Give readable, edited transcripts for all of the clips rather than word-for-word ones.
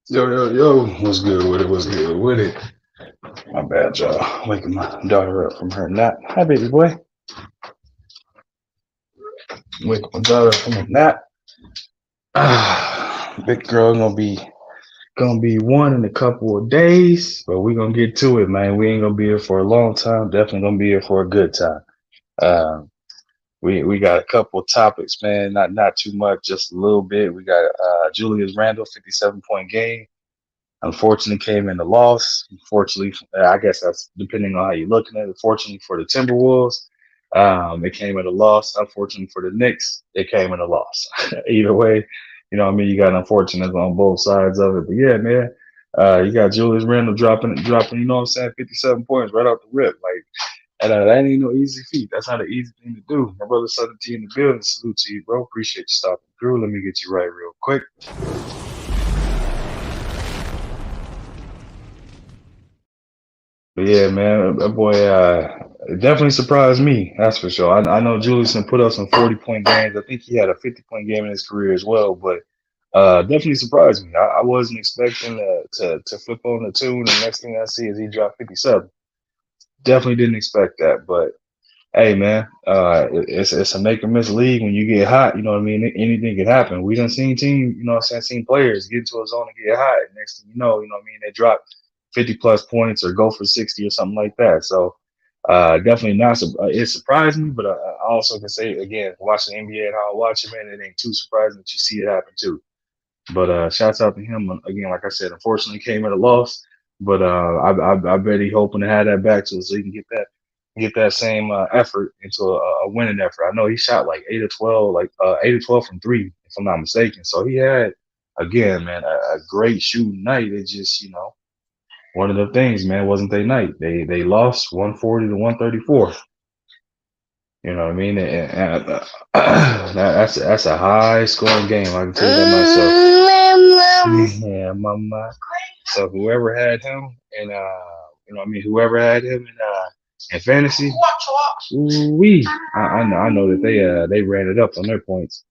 Yo, yo, yo, what's good with it? What's good with it? My bad, y'all. Waking my daughter up from her nap. Hi, baby boy. Waking my daughter up from her nap. Big girl gonna be one in a couple of days, but we gonna get to it, man. We ain't gonna be here for a long time. Definitely gonna be here for a good time. Um, we got a couple of topics, man. Not too much, just a little bit. We got Julius Randle, 57-point game. Unfortunately, came in the loss. Unfortunately, I guess that's depending on how you're looking at it. Fortunately for the Timberwolves, it came at a loss. Unfortunately for the Knicks, it came in a loss. Either way, you know what I mean? You got unfortunate on both sides of it. But yeah, man, you got Julius Randle dropping, you know what I'm saying, 57 points right off the rip. Like, that ain't no easy feat. That's not an easy thing to do. My brother Southern T in the building. Salute to you, bro. Appreciate you stopping through. Let me get you right real quick. But yeah, man, that boy it definitely surprised me. That's for sure. I know Julius put up some 40-point games. I think he had a 50-point game in his career as well. But definitely surprised me. I wasn't expecting to flip on the tune. The next thing I see is he dropped 57. Definitely didn't expect that. But hey, man, it's a make or miss league. When you get hot, you know what I mean. Anything can happen. We done seen team, you know what I'm saying, seen players get into a zone and get hot. Next thing you know what I mean, they drop 50 plus points or go for 60 or something like that. So definitely not. It surprised me, but I also can say again, watching the NBA and how I watch it, man, it ain't too surprising that you see it happen too. But shouts out to him again. Like I said, unfortunately came at a loss, but I bet he hoping to have that back so he can get that same effort into a winning effort. I know he shot like 8 or 12, like 8 or 12 from three, if I'm not mistaken. So he had again, man, a great shooting night. It just one of the things, man, wasn't they night. They lost 140 to 134. You know what I mean? That's a high scoring game. I can tell you that myself. Yeah, mama. So whoever had him and you know what I mean, whoever had him in fantasy, we I know that they ran it up on their points.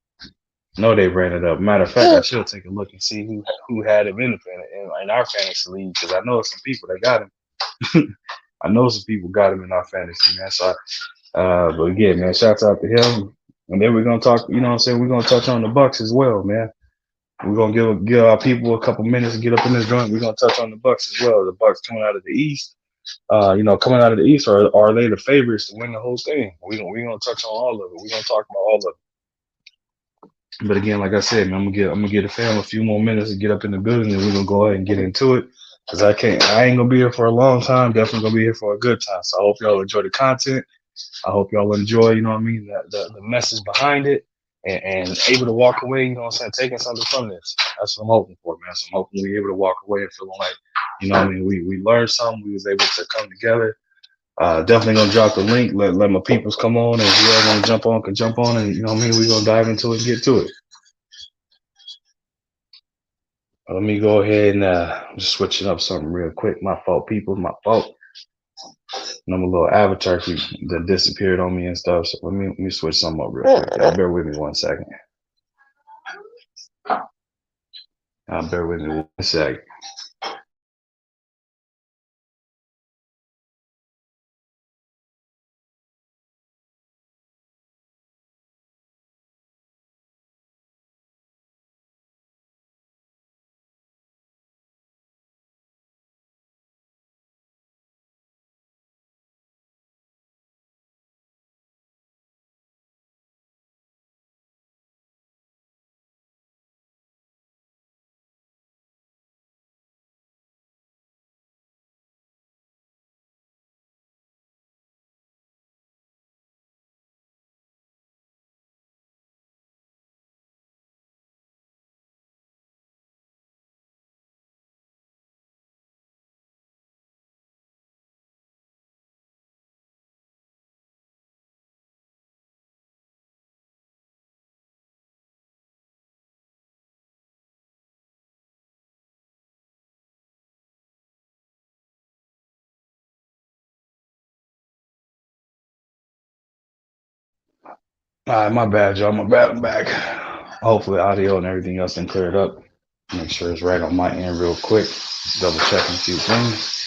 No, they ran it up. Matter of fact, I should take a look and see who had him in our fantasy league because I know some people that got him. I know some people got him in our fantasy, man. So but again, man, shouts out to him. And then we're gonna talk, you know what I'm saying? We're gonna touch on the Bucks as well, man. We're gonna give our people a couple minutes to get up in this joint. We're gonna touch on the Bucks as well. The Bucks coming out of the East. Coming out of the East, are they the favorites to win the whole thing? We gonna touch on all of it. We're gonna talk about all of it. But again, like I said, man, I'm gonna get the fam a few more minutes to get up in the building, and we're gonna go ahead and get into it. Cause I ain't gonna be here for a long time. Definitely gonna be here for a good time. So I hope y'all enjoy the content. I hope y'all enjoy, you know what I mean, the message behind it and able to walk away, you know what I'm saying, taking something from this. That's what I'm hoping for, man. So I'm hoping we're able to walk away and feeling like, you know what I mean, we learned something, we was able to come together. Definitely gonna drop the link, let my peoples come on and whoever wanna jump on can jump on and you know what I mean, we're gonna dive into it and get to it. Let me go ahead and just switching up something real quick. My fault, people, my fault. And I'm a little avatar that disappeared on me and stuff. So let me switch something up real quick. Y'all bear with me 1 second. Bear with me 1 second. All right, my bad, y'all. My bad. I'm back. Hopefully, audio and everything else been cleared up. Make sure it's right on my end real quick. Double checking a few things.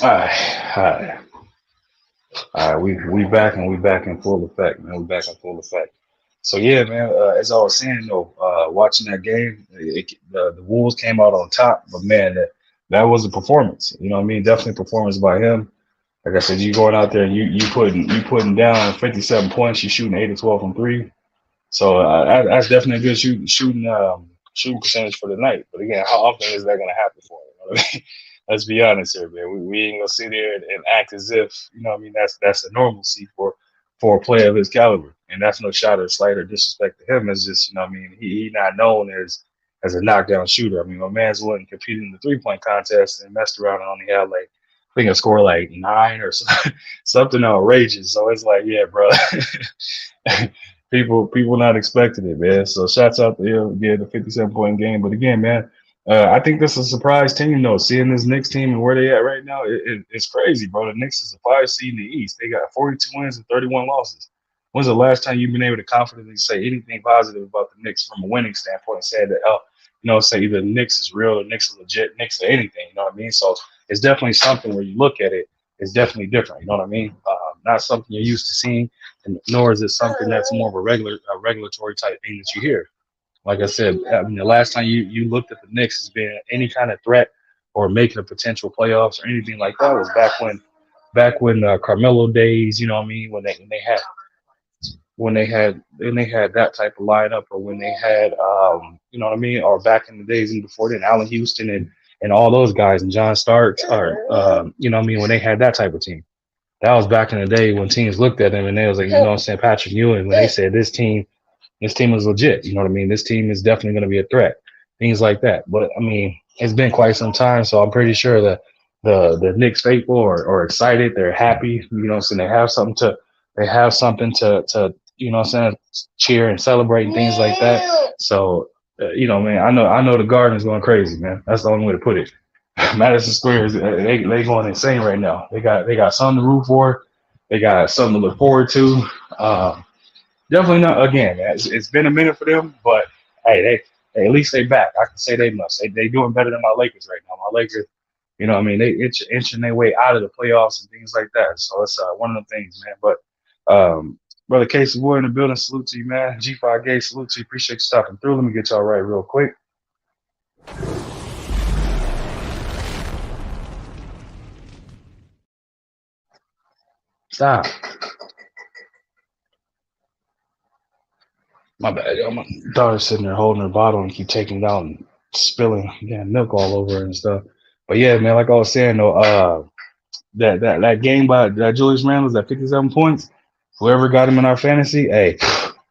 All right, all right, all right. We back and we back in full effect, man. We back in full effect. So yeah, man. As I was saying though, watching that game, the Wolves came out on top, but man, that was a performance. You know what I mean? Definitely a performance by him. Like I said, you going out there, you putting down 57 points, you shooting 8 to 12 from three. So that's definitely a good shooting percentage for the night. But again, how often is that going to happen for him? You know what I mean? Let's be honest here, man. We ain't gonna sit there and act as if I mean that's a normalcy for a player of his caliber, and that's no shot or slight or disrespect to him. It's just I mean he not known as a knockdown shooter. I mean my man's went and competed in the 3-point contest and messed around and only had like I think I scored like 9 or something outrageous. So it's like yeah, bro. people not expecting it, man. So shouts out to him, yeah, the 57-point game. But again, man, I think this is a surprise team, though. Seeing this Knicks team and where they at right now, it's crazy, bro. The Knicks is a 5 seed in the East. They got 42 wins and 31 losses. When's the last time you've been able to confidently say anything positive about the Knicks from a winning standpoint and say that, oh, say either the Knicks is real or Knicks is legit, Knicks or anything, you know what I mean? So it's definitely something where you look at it, it's definitely different, you know what I mean? Not something you're used to seeing, and nor is it something that's more of a regulatory type thing that you hear. Like I said, I mean, the last time you looked at the Knicks as being any kind of threat or making a potential playoffs or anything like that was back when Carmelo days, you know what I mean, when they had that type of lineup, or when they had you know what I mean, or back in the days and before then, Allen Houston and all those guys and John Starks, or you know what I mean, when they had that type of team. That was back in the day when teams looked at them and they was like, what I'm saying, Patrick Ewing, when they said this team is legit. You know what I mean? This team is definitely going to be a threat. Things like that. But I mean, it's been quite some time, so I'm pretty sure that the Knicks faithful are excited. They're happy. You know what I'm saying? They have something to cheer and celebrate and things like that. So man, I know the Garden's going crazy, man. That's the only way to put it. Madison Square is they going insane right now. They got something to root for. They got something to look forward to. Definitely not again. Man, it's been a minute for them, but hey, at least they back. I can say they must. They doing better than my Lakers right now. My Lakers, I mean, they inching their way out of the playoffs and things like that. So it's one of them things, man. But brother Casey Wood in the building, salute to you, man. G5 Gay, salute to you. Appreciate you stopping through. Let me get y'all right real quick. Stop. My bad, yo. My daughter's sitting there holding her bottle and keep taking it out and spilling milk all over her and stuff. But yeah, man, like I was saying though, that game by that Julius Randle, that 57 points. Whoever got him in our fantasy, hey,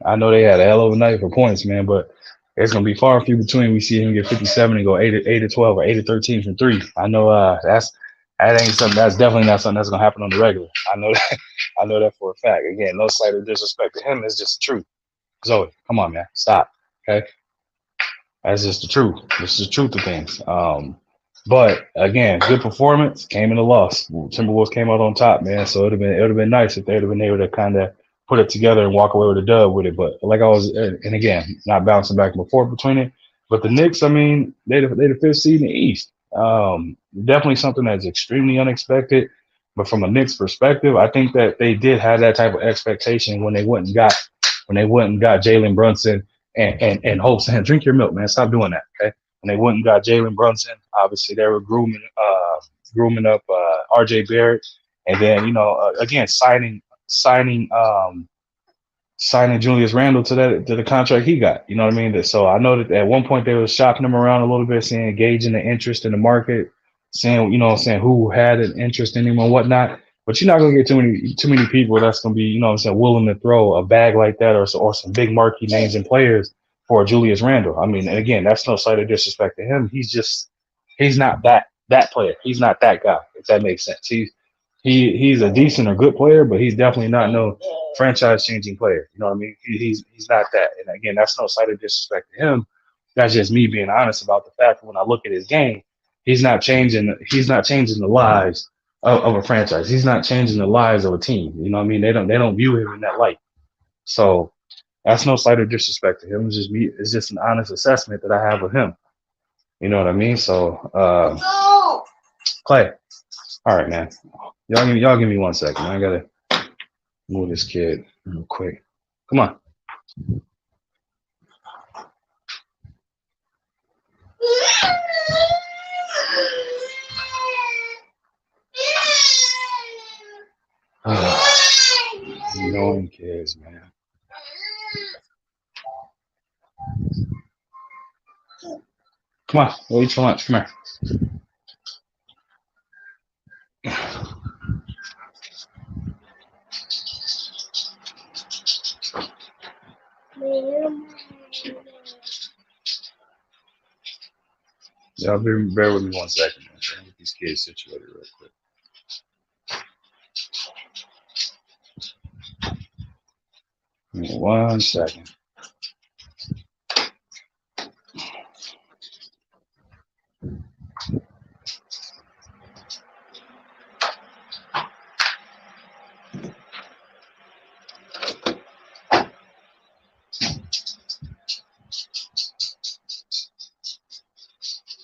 I know they had a hell of a night for points, man. But it's gonna be far and few between. We see him get 57 and go 8 to 12 or 8 to 13 from three. I know that ain't something. That's definitely not something that's gonna happen on the regular. I know that. I know that for a fact. Again, no slight of disrespect to him. It's just the truth. Zoe, come on, man, stop. Okay, that's just the truth. This is the truth of things. But again, good performance came in the loss. Timberwolves came out on top, man. So it would have been nice if they'd have been able to kind of put it together and walk away with a dub with it. But like I was, and again, not bouncing back and forth between it. But the Knicks, I mean, they the 5th seed in the East. Definitely something that's extremely unexpected. But from a Knicks perspective, I think that they did have that type of expectation when they went and got Jalen Brunson and Hope saying, drink your milk, man. Stop doing that, okay? When they went and got Jalen Brunson, obviously they were grooming up RJ Barrett, and then again signing Julius Randle to the contract he got. You know what I mean? So I know that at one point they were shopping him around a little bit, seeing gauging the interest in the market, seeing who had an interest in him and whatnot. But you're not gonna get too many people that's gonna be willing to throw a bag like that or some big marquee names and players for Julius Randle. I mean, and again, that's no slight of disrespect to him. He's not that player. He's not that guy. If that makes sense. He's a decent or good player, but he's definitely not no franchise changing player. You know what I mean? He's not that. And again, that's no slight of disrespect to him. That's just me being honest about the fact that when I look at his game, he's not changing the lives of a franchise. He's not changing the lives of a team. You know what I mean? They don't view him in that light. So That's no slight of disrespect to him. It's just an honest assessment that I have of him. You know what I mean? So, Clay. All right, man. Y'all give me 1 second. I gotta move this kid real quick. Come on. Annoying kids, man. Come on, go eat your lunch. Come here. Y'all bear with me 1 second. I'm trying to get these kids situated real quick. Give me 1 second.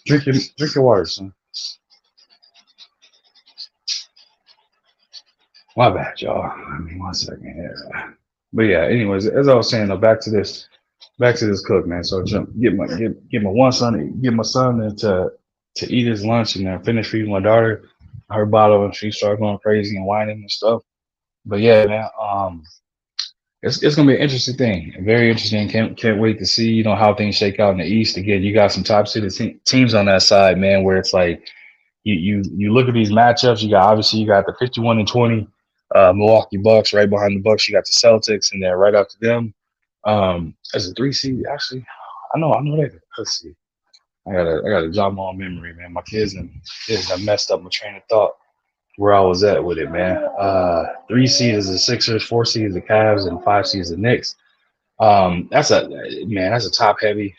Drink your water, son. My bad, y'all. I mean, 1 second here. But yeah, anyways, as I was saying, though, back to this cook, man. So get my son to eat his lunch and then finish feeding my daughter her bottle, and she started going crazy and whining and stuff. But yeah, man, it's gonna be an interesting thing, very interesting. Can't wait to see how things shake out in the East. Again, you got some top seeded teams on that side, man, where it's like you look at these matchups. You got the 51-20 Milwaukee Bucks right behind the Bucks. You got the Celtics, and then right after them as a 3 seed. Actually, I know that. Let's see. I gotta jog my own memory, man. My kids have messed up my train of thought where I was at with it, man. 3 seed is the Sixers, 4 seed is the Cavs, and 5 seed is the Knicks. That's a top heavy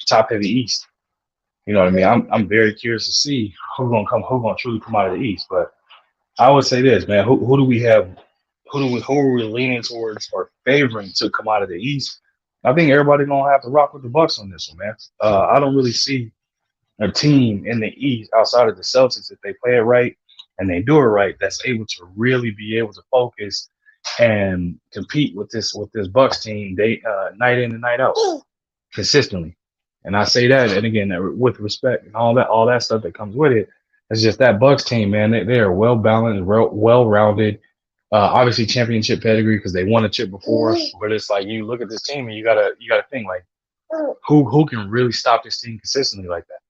East. You know what I mean? I'm very curious to see who's gonna truly come out of the East. But I would say this, man. Who do we have? Who are we leaning towards or favoring to come out of the East? I think everybody gonna have to rock with the Bucks on this one, man. I don't really see a team in the East outside of the Celtics, if they play it right and they do it right, that's able to really be able to focus and compete with this Bucks team night in and night out consistently. And I say that, and again, with respect and all that stuff that comes with it. It's just that Bucks team, man. They are well balanced, well rounded. Obviously, championship pedigree because they won a chip before. But it's like you look at this team and you gotta think like, who can really stop this team consistently like that?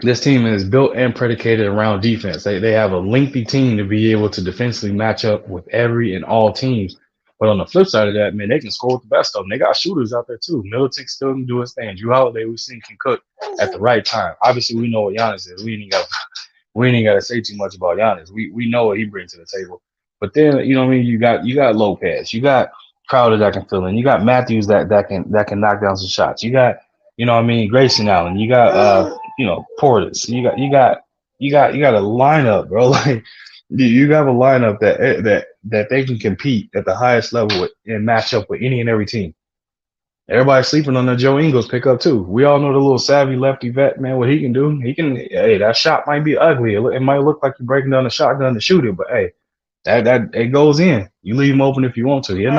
This team is built and predicated around defense. They have a lengthy team to be able to defensively match up with every and all teams. But on the flip side of that, man, they can score with the best of them. They got shooters out there too. Middleton still can do his thing. Drew Holiday, we've seen, can cook at the right time. Obviously, we know what Giannis is. We ain't got to say too much about Giannis. We know what he brings to the table. But then, you know what I mean? You got Lopez. You got Crowder that can fill in. You got Matthews that can knock down some shots. You got, you know what I mean, Grayson Allen. You got Portis. You got a lineup, bro. Like you have a lineup that they can compete at the highest level and match up with any and every team. Everybody's sleeping on the Joe Ingles pickup too. We all know the little savvy lefty vet, man, what he can do. Hey, that shot might be ugly. It might look like you're breaking down a shotgun to shoot it, but hey, that it goes in. You leave him open if you want to. He'll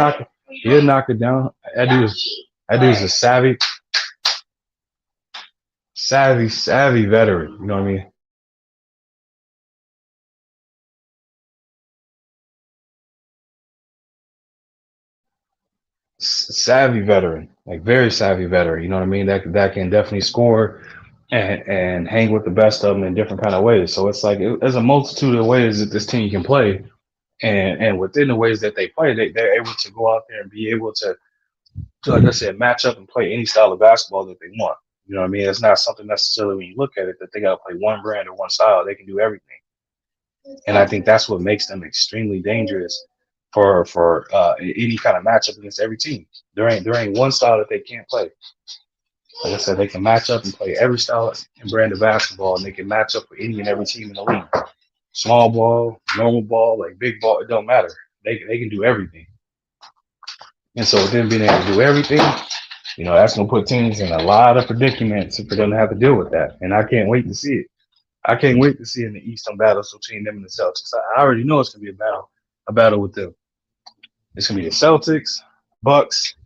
knock it down. That dude's a savvy veteran. You know what I mean? Savvy veteran, like very savvy veteran. You know what I mean? That can definitely score and hang with the best of them in different kind of ways. So it's like there's a multitude of ways that this team can play, and within the ways that they play, they're able to go out there and be able to, like I said, match up and play any style of basketball that they want. You know what I mean? It's not something necessarily when you look at it that they got to play one brand or one style. They can do everything, and I think that's what makes them extremely dangerous for any kind of matchup against every team. There ain't one style that they can't play. Like I said, they can match up and play every style and brand of basketball, and they can match up with any and every team in the league. Small ball, normal ball, like big ball, it don't matter. They can do everything. And so with them being able to do everything, that's gonna put teams in a lot of predicaments for them to have to deal with that. And I can't wait to see it. I can't wait to see in the Eastern battles between them and the Celtics. I already know it's gonna be a battle with them. It's gonna be the Celtics, Bucks,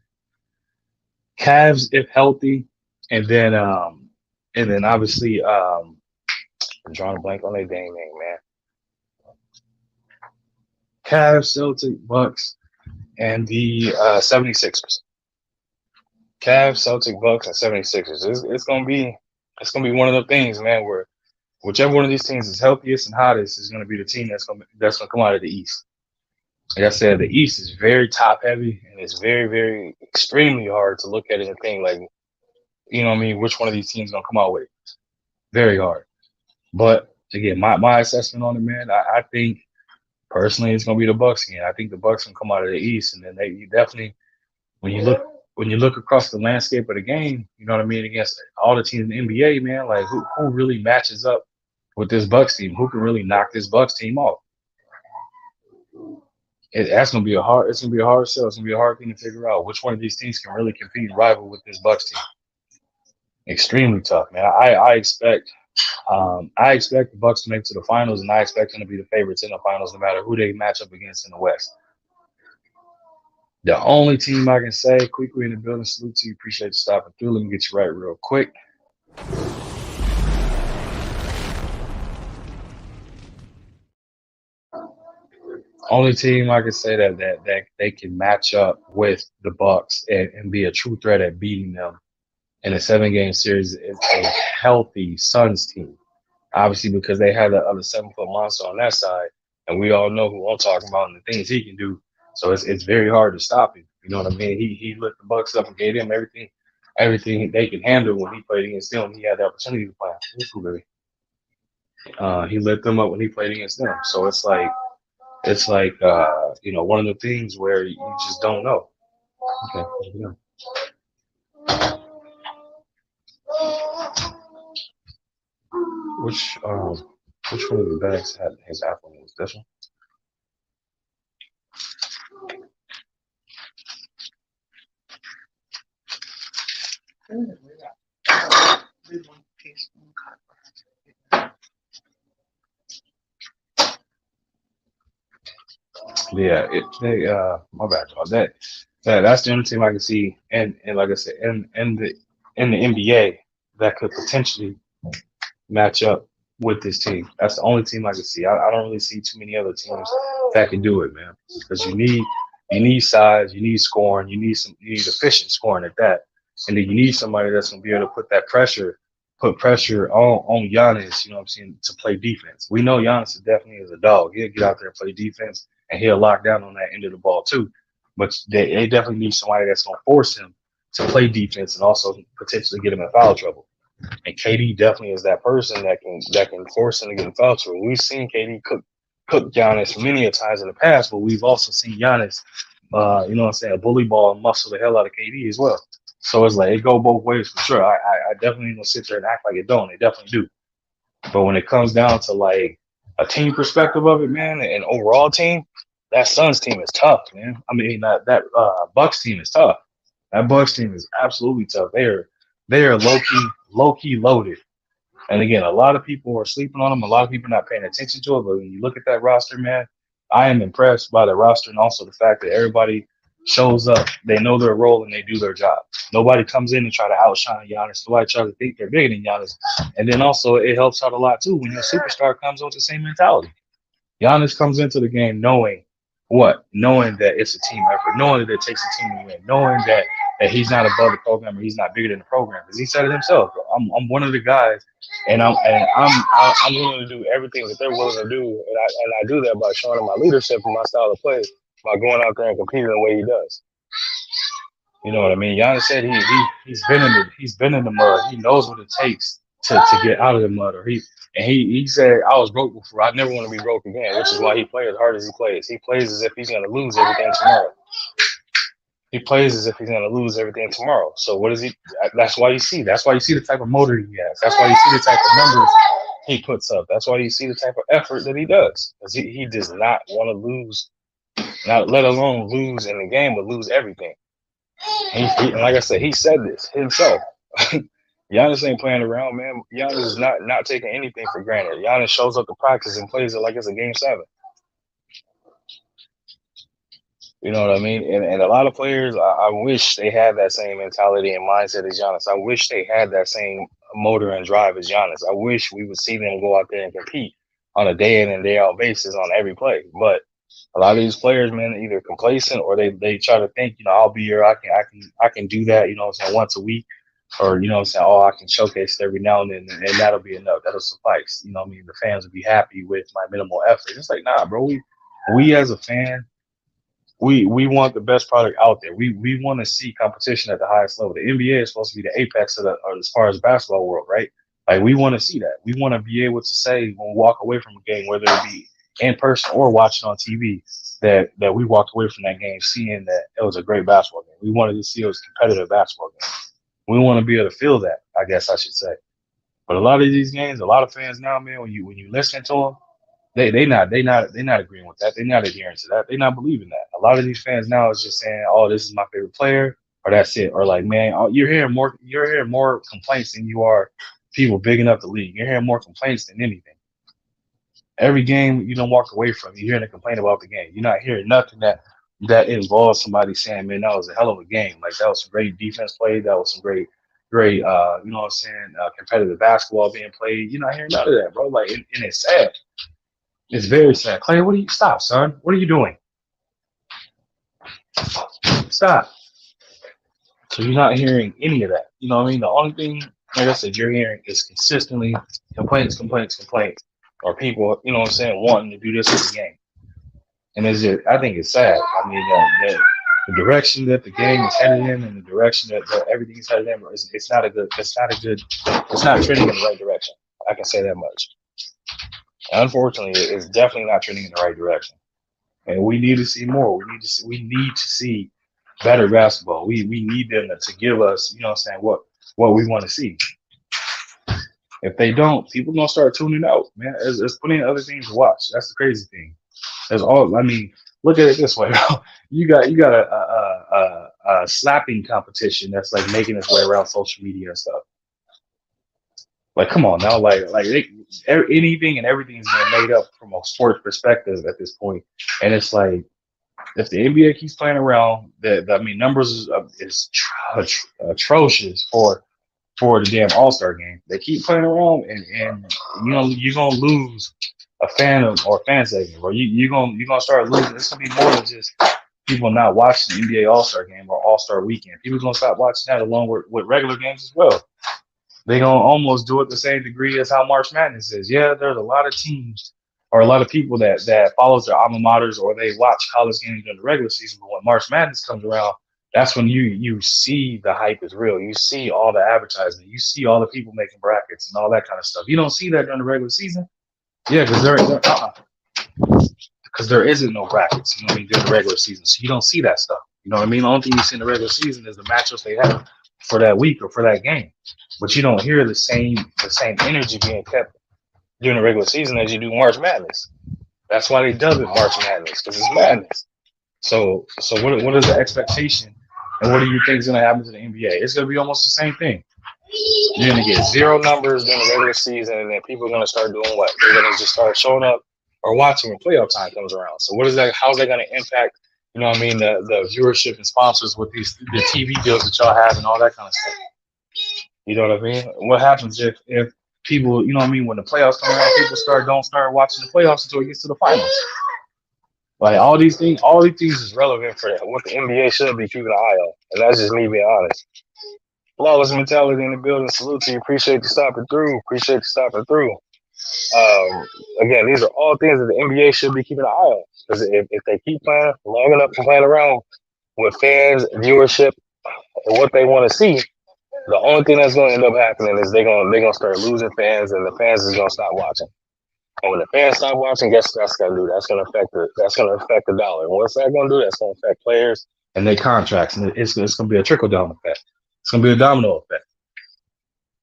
Cavs if healthy, and then obviously I'm drawing a blank on their dang name, man. Cavs, Celtics, Bucks, and the 76ers. Cavs, Celtics, Bucks, and 76ers. It's gonna be one of the things, man, where whichever one of these teams is healthiest and hottest is gonna be the team that's gonna come out of the East. Like I said, the East is very top heavy, and it's very, very extremely hard to look at it and think like, which one of these teams gonna come out with it. Very hard. But again, my assessment on it, man, I think personally it's gonna be the Bucks again. I think the Bucks can come out of the East, and then you definitely when you look across the landscape of the game, you know what I mean, against all the teams in the NBA, man, like who really matches up with this Bucks team? Who can really knock this Bucks team off? That's gonna be a hard. It's gonna be a hard sell. It's gonna be a hard thing to figure out which one of these teams can really compete and rival with this Bucks team. Extremely tough, man. I expect the Bucks to make it to the finals, and I expect them to be the favorites in the finals, no matter who they match up against in the West. The only team I can say, quickly in the building, salute to you. Appreciate you stopping through. Let me get you right real quick. Only team I can say that they can match up with the Bucks and be a true threat at beating them in a 7-game series is a healthy Suns team. Obviously, because they had the other 7-foot monster on that side, and we all know who I'm talking about and the things he can do. So it's very hard to stop him. You know what I mean? He lit the Bucks up and gave them everything they could handle when he played against them. He had the opportunity to play. He lit them up when he played against them. So it's like one of the things where you just don't know. Okay, yeah. Which one of the bags had his Apple? Was this one? Yeah, my bad, y'all. That's the only team I can see, and like I said, in the NBA that could potentially match up with this team. That's the only team I can see. I don't really see too many other teams that can do it, man. Because you need size, you need scoring, you need efficient scoring at that, and then you need somebody that's gonna be able to put pressure on Giannis. You know what I'm saying, to play defense. We know Giannis definitely is a dog. He'll get out there and play defense, and he'll lock down on that end of the ball too. But they definitely need somebody that's gonna force him to play defense and also potentially get him in foul trouble. And KD definitely is that person that can force him to get in foul trouble. We've seen KD cook Giannis many a times in the past, but we've also seen Giannis, bully ball and muscle the hell out of KD as well. So it's like it go both ways for sure. I definitely don't sit there and act like it don't. They definitely do. But when it comes down to like a team perspective of it, man, and overall team, that Suns team is tough, man. I mean that Bucks team is tough. That Bucks team is absolutely tough. They are low key loaded. And again, a lot of people are sleeping on them. A lot of people are not paying attention to it. But when you look at that roster, man, I am impressed by the roster and also the fact that everybody shows up. They know their role and they do their job. Nobody comes in and try to outshine Giannis. Nobody tries to think they're bigger than Giannis. And then also it helps out a lot too when your superstar comes with the same mentality. Giannis comes into the game knowing that it's a team effort, knowing that it takes a team to win, knowing that he's not above the program or he's not bigger than the program. Because he said it himself. I'm one of the guys, and I'm willing to do everything that they're willing to do, and I do that by showing them my leadership and my style of play by going out there and competing the way he does. You know what I mean? Giannis said he's been in the mud. He knows what it takes to get out of the mud. He said, I was broke before. I never want to be broke again, which is why he plays as hard as he plays. He plays as if he's going to lose everything tomorrow. He plays as if he's going to lose everything tomorrow. So what is he? That's why you see the type of motor he has. That's why you see the type of numbers he puts up. That's why you see the type of effort that he does. Because he does not want to lose not let alone lose in the game, but lose everything. And like I said, he said this himself. Giannis ain't playing around, man. Giannis is not taking anything for granted. Giannis shows up to practice and plays it like it's a game 7. You know what I mean? And a lot of players, I wish they had that same mentality and mindset as Giannis. I wish they had that same motor and drive as Giannis. I wish we would see them go out there and compete on a day in and day out basis on every play. But a lot of these players, man, are either complacent or they try to think, I'll be here, I can do that, what I'm saying, once a week, or what I'm saying, I can showcase it every now and then, and that'll be enough. That'll suffice. You know what I mean? The fans will be happy with my minimal effort. It's like, nah, bro. We as a fan, we want the best product out there. We want to see competition at the highest level. The NBA is supposed to be the apex of or as far as basketball world, right? Like, we want to see that. We want to be able to say when we walk away from a game, whether it be in person or watching on TV, that we walked away from that game seeing that it was a great basketball game. We wanted to see it was a competitive basketball game. We want to be able to feel that, I guess I should say. But a lot of these games, a lot of fans now, man, when you listen to them, they not agreeing with that. They're not adhering to that. They're not believing that. A lot of these fans now is just saying, "Oh, this is my favorite player," or "That's it," or like, "Man, you're hearing more complaints than you are people bigging up the league. You're hearing more complaints than anything. Every game you don't walk away from, you're hearing a complaint about the game. You're not hearing nothing that involves somebody saying, "Man, that was a hell of a game. Like, that was some great defense played. That was some great." You know what I'm saying, competitive basketball being played. You're not hearing none of that, bro. Like, and it's sad. It's very sad. Clay, stop, son? What are you doing? Stop. So you're not hearing any of that. You know what I mean? The only thing, like I said, you're hearing is consistently complaints, or people, you know what I'm saying, wanting to do this with the game. And I think it's sad. I mean, the direction that the game is headed in, and the direction that everything's headed in, it's not trending in the right direction. I can say that much. Unfortunately, it's definitely not trending in the right direction, and we need to see more. We need to see better basketball. We need them to give us, you know what I'm saying, what we want to see. If they don't, people gonna start tuning out, man. There's plenty of other things to watch. That's the crazy thing. I mean, look at it this way. you got a slapping competition that's like making its way around social media and stuff. Like, come on now, anything and everything's being made up from a sports perspective at this point. And it's like, if the NBA keeps playing around, numbers is atrocious for the damn All-Star game. They keep playing around, and you're gonna lose a fan or fan segment, or you're gonna start losing. It's gonna be more than just people not watching the NBA All-Star game or All-Star weekend. People gonna stop watching that along with regular games as well. They're going to almost do it the same degree as how March Madness is. Yeah, there's a lot of teams or a lot of people that follows their alma maters, or they watch college games during the regular season. But when March Madness comes around, that's when you see the hype is real. You see all the advertising. You see all the people making brackets and all that kind of stuff. You don't see that during the regular season. Yeah, because there isn't no brackets, you know what I mean, during the regular season. So you don't see that stuff. You know what I mean? The only thing you see in the regular season is the matchups they have for that week or for that game. But you don't hear the same energy being kept during the regular season as you do March Madness. That's why they dub it March Madness, because it's madness. So what is the expectation, and what do you think is going to happen to the NBA? It's going to be almost the same thing. You're going to get zero numbers during the regular season, and then people are going to start doing what? They're going to just start showing up or watching when playoff time comes around. So what is that? How's that going to impact, you know what I mean, the viewership and sponsors with the TV deals that y'all have and all that kind of stuff? You know what I mean? What happens if people, you know what I mean, when the playoffs come around, people don't start watching the playoffs until it gets to the finals? Like, all these things is relevant for what the NBA should be keeping an eye on. And that's just me being honest. Flawless mentality in the building. Salute to you. Appreciate you stopping through. Again, these are all things that the NBA should be keeping an eye on. Because if they keep playing long enough to playing around with fans, viewership, and what they want to see, the only thing that's going to end up happening is they're gonna start losing fans, and the fans is gonna stop watching. And when the fans stop watching, guess what that's gonna do? That's gonna affect the dollar. And what's that gonna do? That's gonna affect players and their contracts, and it's gonna be a trickle down effect. It's gonna be a domino effect.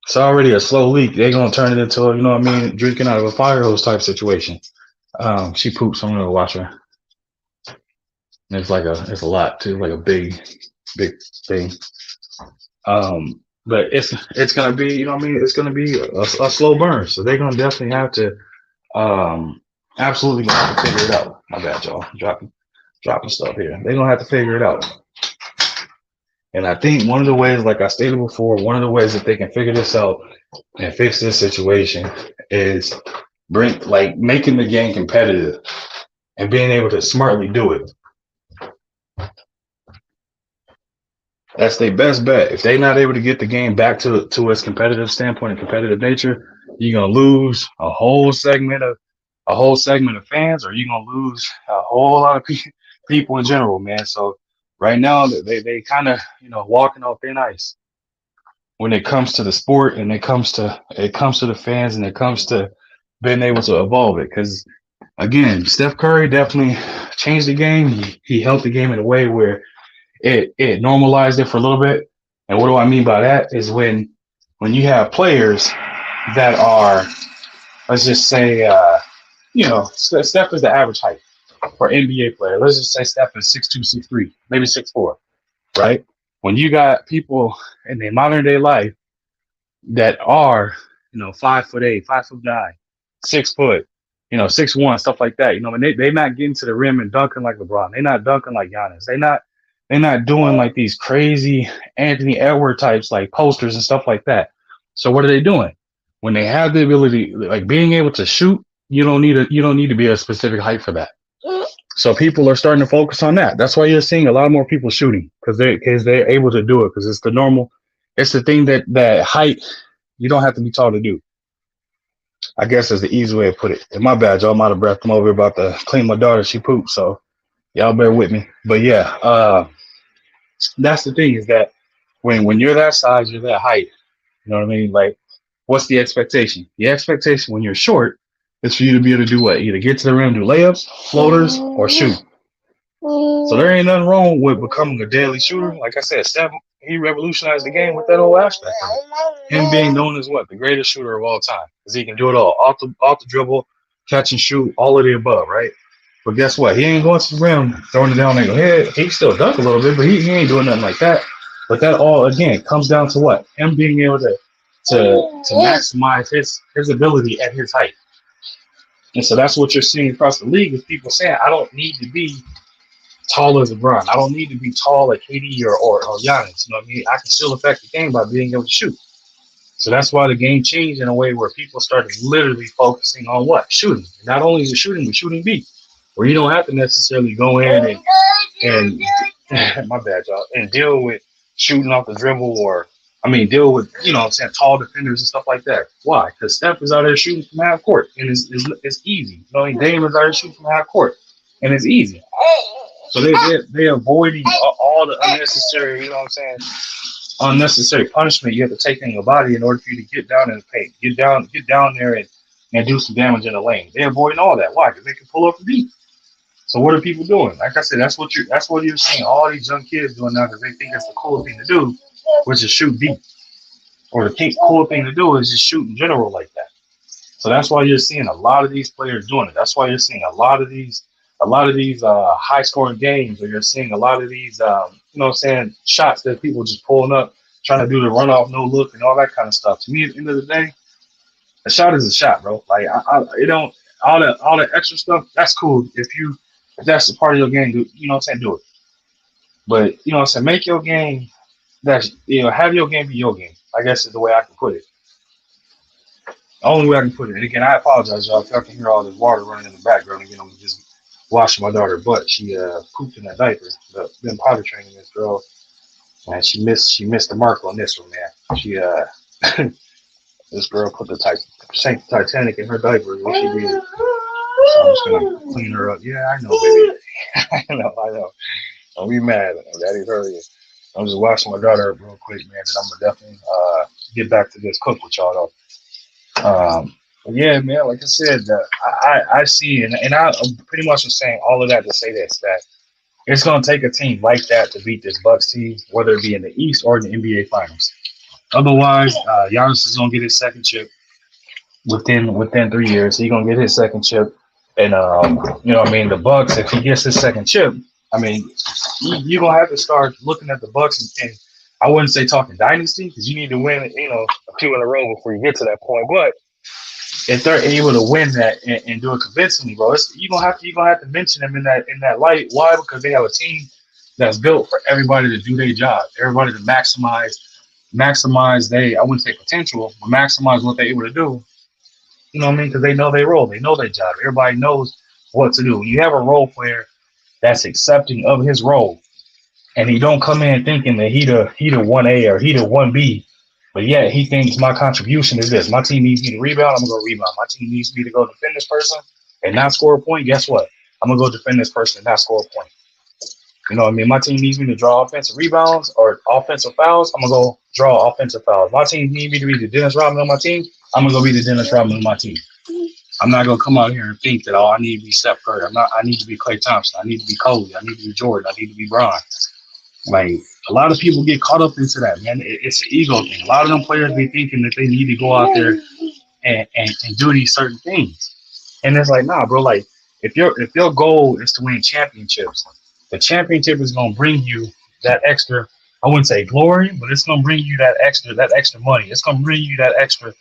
It's already a slow leak. They're gonna turn it into, you know what I mean, drinking out of a fire hose type situation. She poops. I'm gonna watch her. It's a lot too, like a big thing. But it's gonna be, you know what I mean, it's gonna be a slow burn. So they're gonna definitely have to absolutely gonna have to figure it out. My bad, y'all. Dropping stuff here. They're gonna have to figure it out. And I think one of the ways, like I stated before, one of the ways that they can figure this out and fix this situation is making the game competitive and being able to smartly do it. That's their best bet. If they're not able to get the game back to its competitive standpoint and competitive nature, you're gonna lose a whole segment of fans, or you're gonna lose a whole lot of people in general, man. So right now they kind of, you know, walking off thin ice when it comes to the sport, and it comes to the fans, and it comes to being able to evolve it. Because again, Steph Curry definitely changed the game. He helped the game in a way where it normalized it for a little bit. And what do I mean by that is when you have players that are, let's just say, you know, Steph is the average height for an NBA player. Let's just say Steph is 6'2", 6'3", maybe 6'4", right? When you got people in their modern day life that are, you know, 5'8", 5'9", 6 foot, you know, 6'1", stuff like that. You know, and they're not getting to the rim and dunking like LeBron. They're not dunking like Giannis. They're not doing like these crazy Anthony Edwards types, like posters and stuff like that. So what are they doing? When they have the ability, like being able to shoot, you don't need to be a specific height for that. So people are starting to focus on that. That's why you're seeing a lot more people shooting, because they're able to do it, because it's the thing that height, you don't have to be tall to do. I guess is the easy way to put it. And my bad, y'all, I'm out of breath. I'm over here about to clean my daughter. She pooped, so y'all bear with me. But yeah, that's the thing, is that when you're that size, you're that height. You know what I mean? Like, what's the expectation? The expectation when you're short is for you to be able to do what? Either get to the rim, do layups, floaters, or shoot. So there ain't nothing wrong with becoming a deadly shooter. Like I said, Steph, he revolutionized the game with that whole aspect of it. Him being known as what? The greatest shooter of all time. Because he can do it all. Off the dribble, catch and shoot, all of the above, right? But guess what? He ain't going to the rim, throwing it down on your head. He still dunk a little bit, but he ain't doing nothing like that. But that all, again, comes down to what? Him being able to maximize his ability at his height. And so that's what you're seeing across the league, is people saying, I don't need to be tall as LeBron. I don't need to be tall like KD or Giannis. You know what I mean? I can still affect the game by being able to shoot. So that's why the game changed in a way where people started literally focusing on what? Shooting. And not only is it shooting, but shooting beat, where you don't have to necessarily go in and my bad, y'all, and deal with shooting off the dribble, or deal with, you know what I'm saying, tall defenders and stuff like that. Why? Because Steph is out there shooting from half court, and it's easy. You know, Dame is out there shooting from half court, and it's easy. So they're avoiding all the unnecessary, you know what I'm saying, unnecessary punishment you have to take in your body in order for you to get down in the paint, get down there and do some damage in the lane. They're avoiding all that. Why? Because they can pull up the beat. So what are people doing? Like I said, that's what you're seeing all these young kids doing now, because they think that's the cool thing to do, which is shoot deep. Or the cool thing to do is just shoot in general like that. So that's why you're seeing a lot of these players doing it. That's why you're seeing a lot of these high scoring games, or you're seeing a lot of these you know what I'm saying, shots that people just pulling up, trying to do the runoff, no look, and all that kind of stuff. To me, at the end of the day, a shot is a shot, bro. Like it don't, all the extra stuff, that's cool if that's a part of your game, you know what I'm saying, do it. But you know what I'm saying, make your game, have your game be your game, I guess is the way I can put it. The only way I can put it. And again, I apologize, y'all, if y'all can hear all this water running in the background. Again, I'm just washing my daughter's butt. She pooped in that diaper. Been potty training this girl, and she missed the mark on this one, man. She this girl put sank the Titanic in her diaper when she did. So I'm just gonna clean her up. Yeah, I know, baby. I know. Don't be mad. Daddy's hurrying. I'm just washing my daughter up real quick, man. And I'm gonna definitely get back to this cook with y'all though. But yeah, man. Like I said, I see, and I pretty much am saying all of that to say this, that it's gonna take a team like that to beat this Bucks team, whether it be in the East or in the NBA Finals. Otherwise, Giannis is gonna get his second chip within 3 years. He's gonna get his second chip, and you know what I mean. The Bucks, if he gets his second chip, I mean, you're gonna have to start looking at the Bucks, and I wouldn't say talking dynasty because you need to win, a few in a row before you get to that point. But if they're able to win that and do it convincingly, bro, you're gonna have to mention them in that light. Why? Because they have a team that's built for everybody to do their job, everybody to maximize they, I wouldn't say potential, but maximize what they're able to do. You know what I mean? Because they know their role, they know their job. Everybody knows what to do. When you have a role player that's accepting of his role, and he don't come in thinking that he the 1A or he the 1B, but yet he thinks my contribution is this. My team needs me to rebound, I'm gonna go rebound. My team needs me to go defend this person and not score a point. Guess what? I'm gonna go defend this person and not score a point. You know what I mean? My team needs me to draw offensive rebounds or offensive fouls. I'm gonna go draw offensive fouls. My team needs me to be the Dennis Rodman on my team. I'm gonna go be the Dennis Rodman on my team. I'm not gonna come out here and think that I need to be Steph Curry. I need to be Klay Thompson. I need to be Kobe. I need to be Jordan. I need to be Bron. Like, a lot of people get caught up into that, man. It's an ego thing. A lot of them players be thinking that they need to go out there and do these certain things. And it's like, nah, bro, like if your goal is to win championships, the championship is gonna bring you that extra, I wouldn't say glory, but it's gonna bring you that extra money. It's gonna bring you that extra,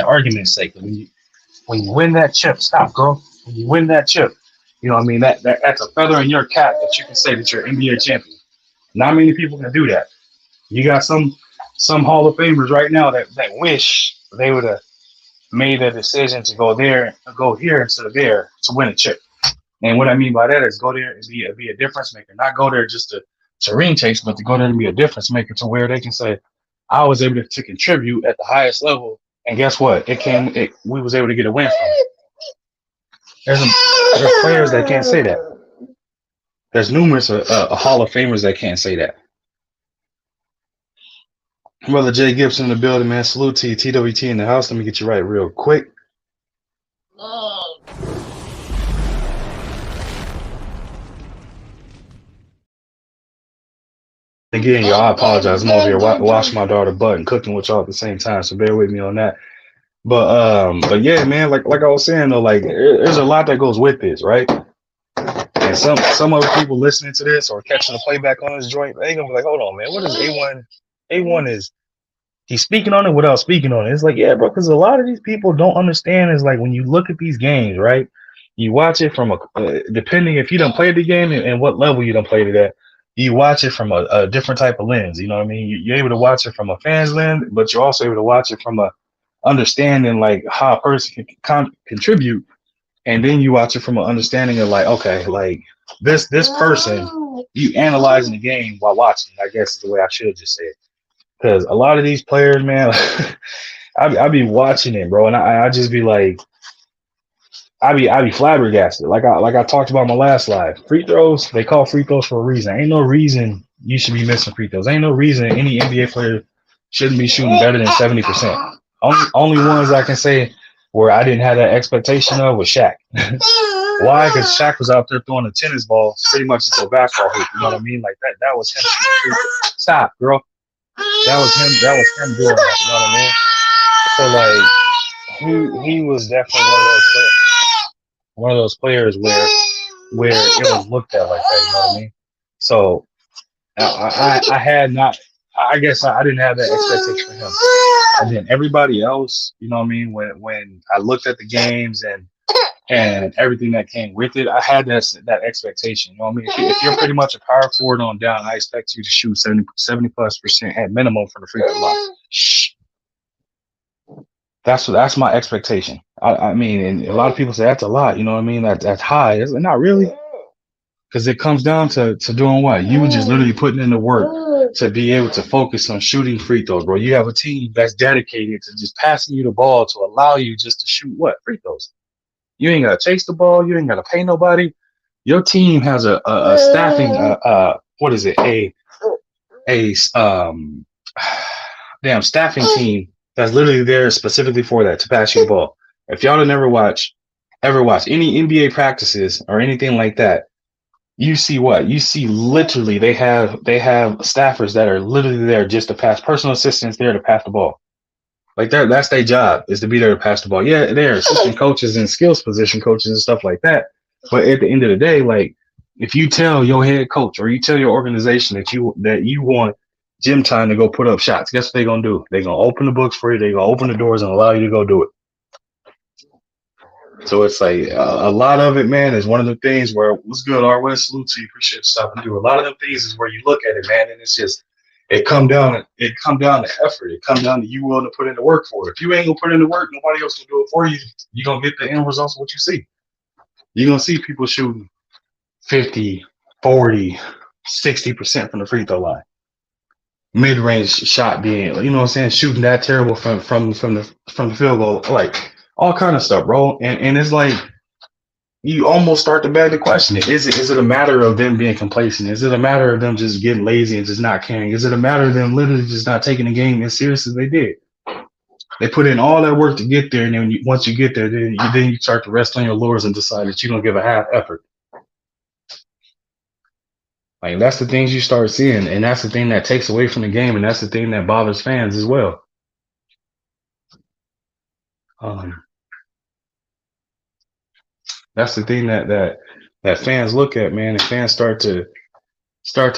argument's sake. When you win that chip, stop, girl. When you win that chip, you know what I mean? That's a feather in your cap that you can say that you're NBA champion. Not many people can do that. You got some Hall of Famers right now that wish they would have made a decision to go here instead of there to win a chip. And what I mean by that is go there and be a difference maker. Not go there just to ring chase, but to go there and be a difference maker to where they can say, I was able to contribute at the highest level. And guess what? We was able to get a win from it. There's players that can't say that. There's numerous Hall of Famers that can't say that. Brother Jay Gibson in the building, man. Salute to you. TWT in the house. Let me get you right real quick. Again, y'all, I apologize. I'm over here washing my daughter butt and cooking with y'all at the same time, so bear with me on that. But yeah, man, like I was saying though, like there's a lot that goes with this, right? And some other people listening to this or catching the playback on this joint, they gonna be like, hold on, man, what is A1? A1 is he's speaking on it without speaking on it. It's like, yeah, bro, because a lot of these people don't understand is like when you look at these games, right? You watch it from depending if you don't play the game and what level you don't play it at, you watch it from a different type of lens. You know what I mean? You're able to watch it from a fan's lens, but you're also able to watch it from a understanding like how a person can contribute. And then you watch it from an understanding of like, okay, like this person, you analyzing the game while watching, I guess is the way I should just say it. Because a lot of these players, man, I be watching it, bro, and I just be like, I be flabbergasted. Like I talked about in my last live. Free throws, they call free throws for a reason. Ain't no reason you should be missing free throws. Ain't no reason any NBA player shouldn't be shooting better than 70%. Only ones I can say where I didn't have that expectation of was Shaq. Why? Because Shaq was out there throwing a tennis ball pretty much into a basketball hoop. You know what I mean? Like that was him. Stop, girl. That was him doing that. You know what I mean? So like he was definitely one of those players where it was looked at like that. You know what I mean? So I had not. I guess I didn't have that expectation for him. And then everybody else, you know what I mean? When I looked at the games and everything that came with it, I had that expectation. You know what I mean? If you're pretty much a power forward on down, I expect you to shoot 70+% at minimum from the free throw line. Shh. That's my expectation. I mean, and a lot of people say that's a lot. You know what I mean? That's high. It's not really. Because it comes down to doing what? You were just literally putting in the work to be able to focus on shooting free throws, bro. You have a team that's dedicated to just passing you the ball to allow you just to shoot what? Free throws. You ain't got to chase the ball. You ain't got to pay nobody. Your team has a staffing, what is it? Staffing team that's literally there specifically for that, to pass you the ball. If y'all have never watched any NBA practices or anything like that, you see what? You see literally they have staffers that are literally there just to pass, personal assistants there to pass the ball. Like that's their job, is to be there to pass the ball. Yeah, they're assistant coaches and skills position coaches and stuff like that. But at the end of the day, like If you tell your head coach or you tell your organization that you want gym time to go put up shots, guess what they're gonna do? They're gonna open the books for you. They're gonna open the doors and allow you to go do it. So it's like a lot of it, man, is one of the things where what's good, R-West, salute to you, appreciate you stopping through. A lot of them things is where you look at it, man, and it's just it come down to effort. It come down to you willing to put in the work for it. If you ain't gonna put in the work, nobody else can do it for you. You're gonna get the end results of what you see. You're gonna see people shooting 50, 40, 60% from the free throw line. Mid-range shot being, you know what I'm saying, shooting that terrible from the field goal, like all kind of stuff, bro. And it's like you almost start to beg the question: Is it a matter of them being complacent? Is it a matter of them just getting lazy and just not caring? Is it a matter of them literally just not taking the game as serious as they did? They put in all that work to get there, and then once you get there, then you start to rest on your laurels and decide that you don't give a half effort. Like that's the things you start seeing, and that's the thing that takes away from the game, and that's the thing that bothers fans as well. Um, that's the thing that fans look at, man, and fans start to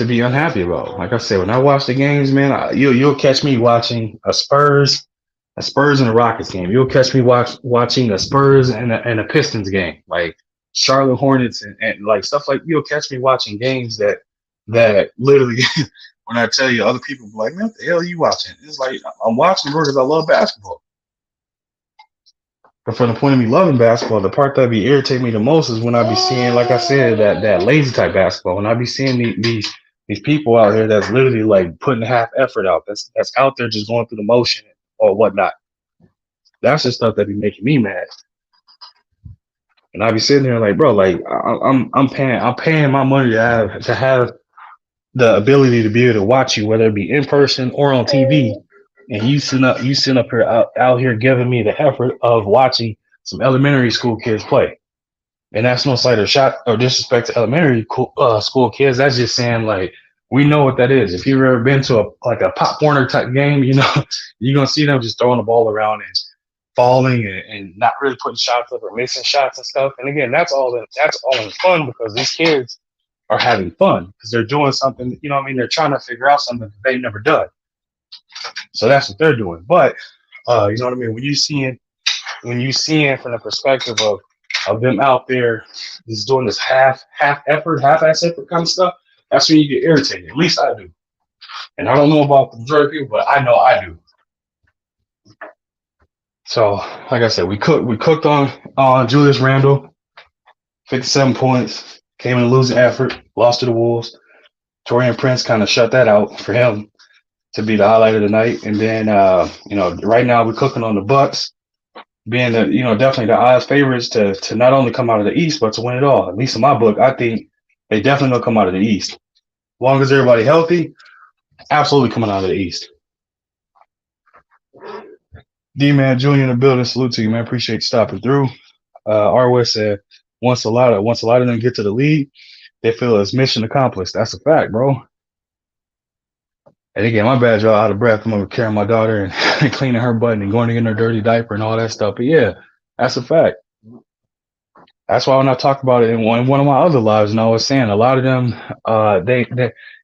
be unhappy about. Like I said, when I watch the games, man, you'll catch me watching a Spurs and a Rockets game. You'll catch me watching a Spurs and a Pistons game, like Charlotte Hornets and like stuff like you'll catch me watching games that literally when I tell you other people be like, man, what the hell are you watching? It's like I'm watching because I love basketball. But from the point of me loving basketball, the part that be irritating me the most is when I be seeing, like I said, that lazy type basketball. When I be seeing these people out here that's literally like putting half effort out, that's out there just going through the motion or whatnot. That's the stuff that be making me mad. And I be sitting there like, bro, like I'm paying my money to have the ability to be able to watch you, whether it be in person or on TV. And you sitting up here out here giving me the effort of watching some elementary school kids play. And that's no slight or shot or disrespect to elementary school kids. That's just saying like we know what that is. If you've ever been to a Pop Warner type game, you're gonna see them just throwing the ball around and falling and not really putting shots up or missing shots and stuff. And again, that's all in fun because these kids are having fun because they're doing something. You know what I mean? They're trying to figure out something that they've never done. So that's what they're doing. But you know what I mean? When you seeing from the perspective of them out there just doing this half effort, half-ass effort kind of stuff, that's when you get irritated. At least I do. And I don't know about the majority of people, but I know I do. So, like I said, we cooked on Julius Randle, 57 points, came in a losing effort, lost to the Wolves. Taurean Prince kind of shut that out for him to be the highlight of the night. And then, right now we're cooking on the Bucks, being definitely the odds favorites to not only come out of the East, but to win it all. At least in my book, I think they definitely gonna come out of the East. As long as everybody healthy, absolutely coming out of the East. D-Man Jr. in the building, salute to you, man. Appreciate you stopping through. R-West said once a lot of them get to the league, they feel it's mission accomplished. That's a fact, bro. And again, my bad, y'all, out of breath. I'm over carrying my daughter and cleaning her butt and going to get her dirty diaper and all that stuff. But yeah, that's a fact. That's why when I talked about it in one of my other lives, and I was saying a lot of them, they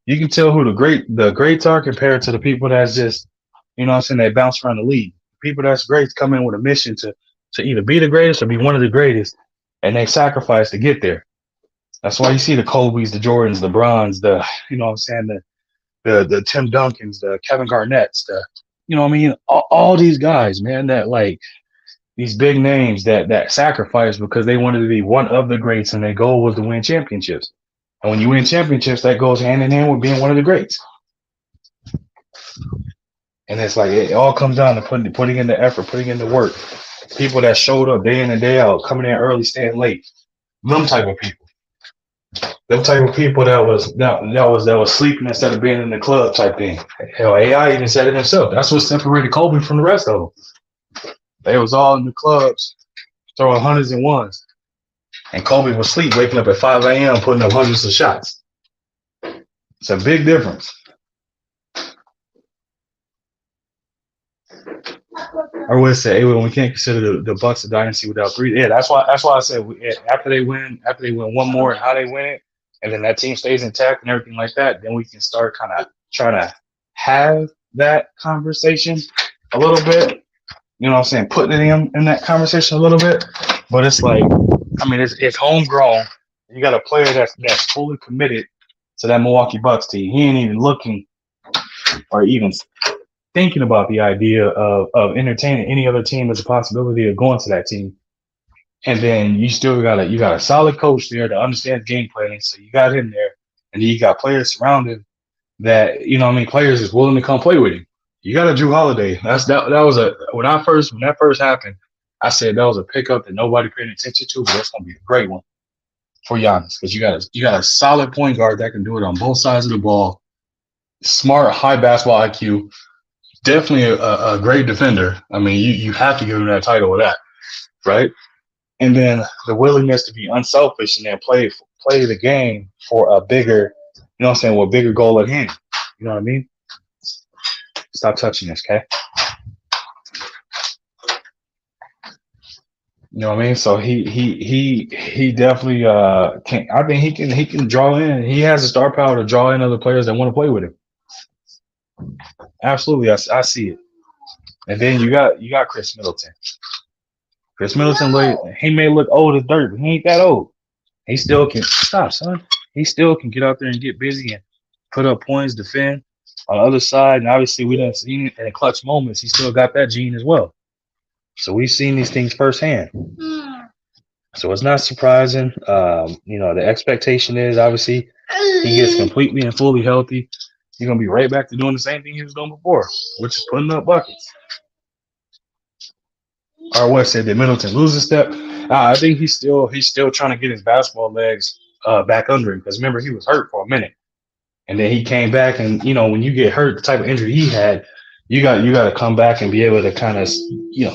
you can tell who the greats are compared to the people that's just, you know what I'm saying, they bounce around the league. People that's greats come in with a mission to either be the greatest or be one of the greatest, and they sacrifice to get there. That's why you see the Kobe's, the Jordans, the Brons, the, you know what I'm saying, the Tim Duncans, the Kevin Garnett's, the, you know what I mean, all these guys, man, that like these big names that sacrifice because they wanted to be one of the greats and their goal was to win championships. And when you win championships, that goes hand in hand with being one of the greats. And it's like it all comes down to putting in the effort, putting in the work. People that showed up day in and day out, coming in early, staying late. Them type of people. Them type of people that was sleeping instead of being in the club type thing. Hell, AI even said it himself. That's what separated Kobe from the rest of them. They was all in the clubs throwing hundreds and ones. And Kobe was asleep, waking up at 5 a.m., putting up hundreds of shots. It's a big difference. I would say we can't consider the Bucks a dynasty without three. Yeah, that's why I said after they win one more and how they win it, and then that team stays intact and everything like that, then we can start kind of trying to have that conversation a little bit. You know what I'm saying? Putting in that conversation a little bit. But it's like, I mean, it's homegrown. You got a player that's fully committed to that Milwaukee Bucks team. He ain't even looking or even thinking about the idea of entertaining any other team as a possibility of going to that team. And then you still got a solid coach there to understand game planning. So you got him there, and then you got players surrounded that, you know what I mean, players is willing to come play with him. You got a Drew Holiday. That was a when that first happened, I said that was a pickup that nobody paid attention to, but that's gonna be a great one for Giannis because you got a solid point guard that can do it on both sides of the ball. Smart, high basketball IQ, definitely a great defender. I mean, you have to give him that title with that, right? And then the willingness to be unselfish and then play the game for a bigger, you know what I'm saying, with a bigger goal at hand. You know what I mean? Stop touching this, okay? You know what I mean? So he definitely can. I think he can draw in. He has the star power to draw in other players that want to play with him. Absolutely, I see it. And then you got Chris Middleton. Chris Middleton, he may look old as dirt, but he ain't that old. He still can stop, son. He still can get out there and get busy and put up points, defend. On the other side, and obviously we done seen it in clutch moments. He still got that gene as well. So we've seen these things firsthand. So it's not surprising. You know, the expectation is obviously he gets completely and fully healthy. He's gonna be right back to doing the same thing he was doing before, which is putting up buckets. Or what said that Middleton lose a step? I think he's still trying to get his basketball legs back under him because remember he was hurt for a minute, and then he came back. And you know when you get hurt, the type of injury he had, you got to come back and be able to kind of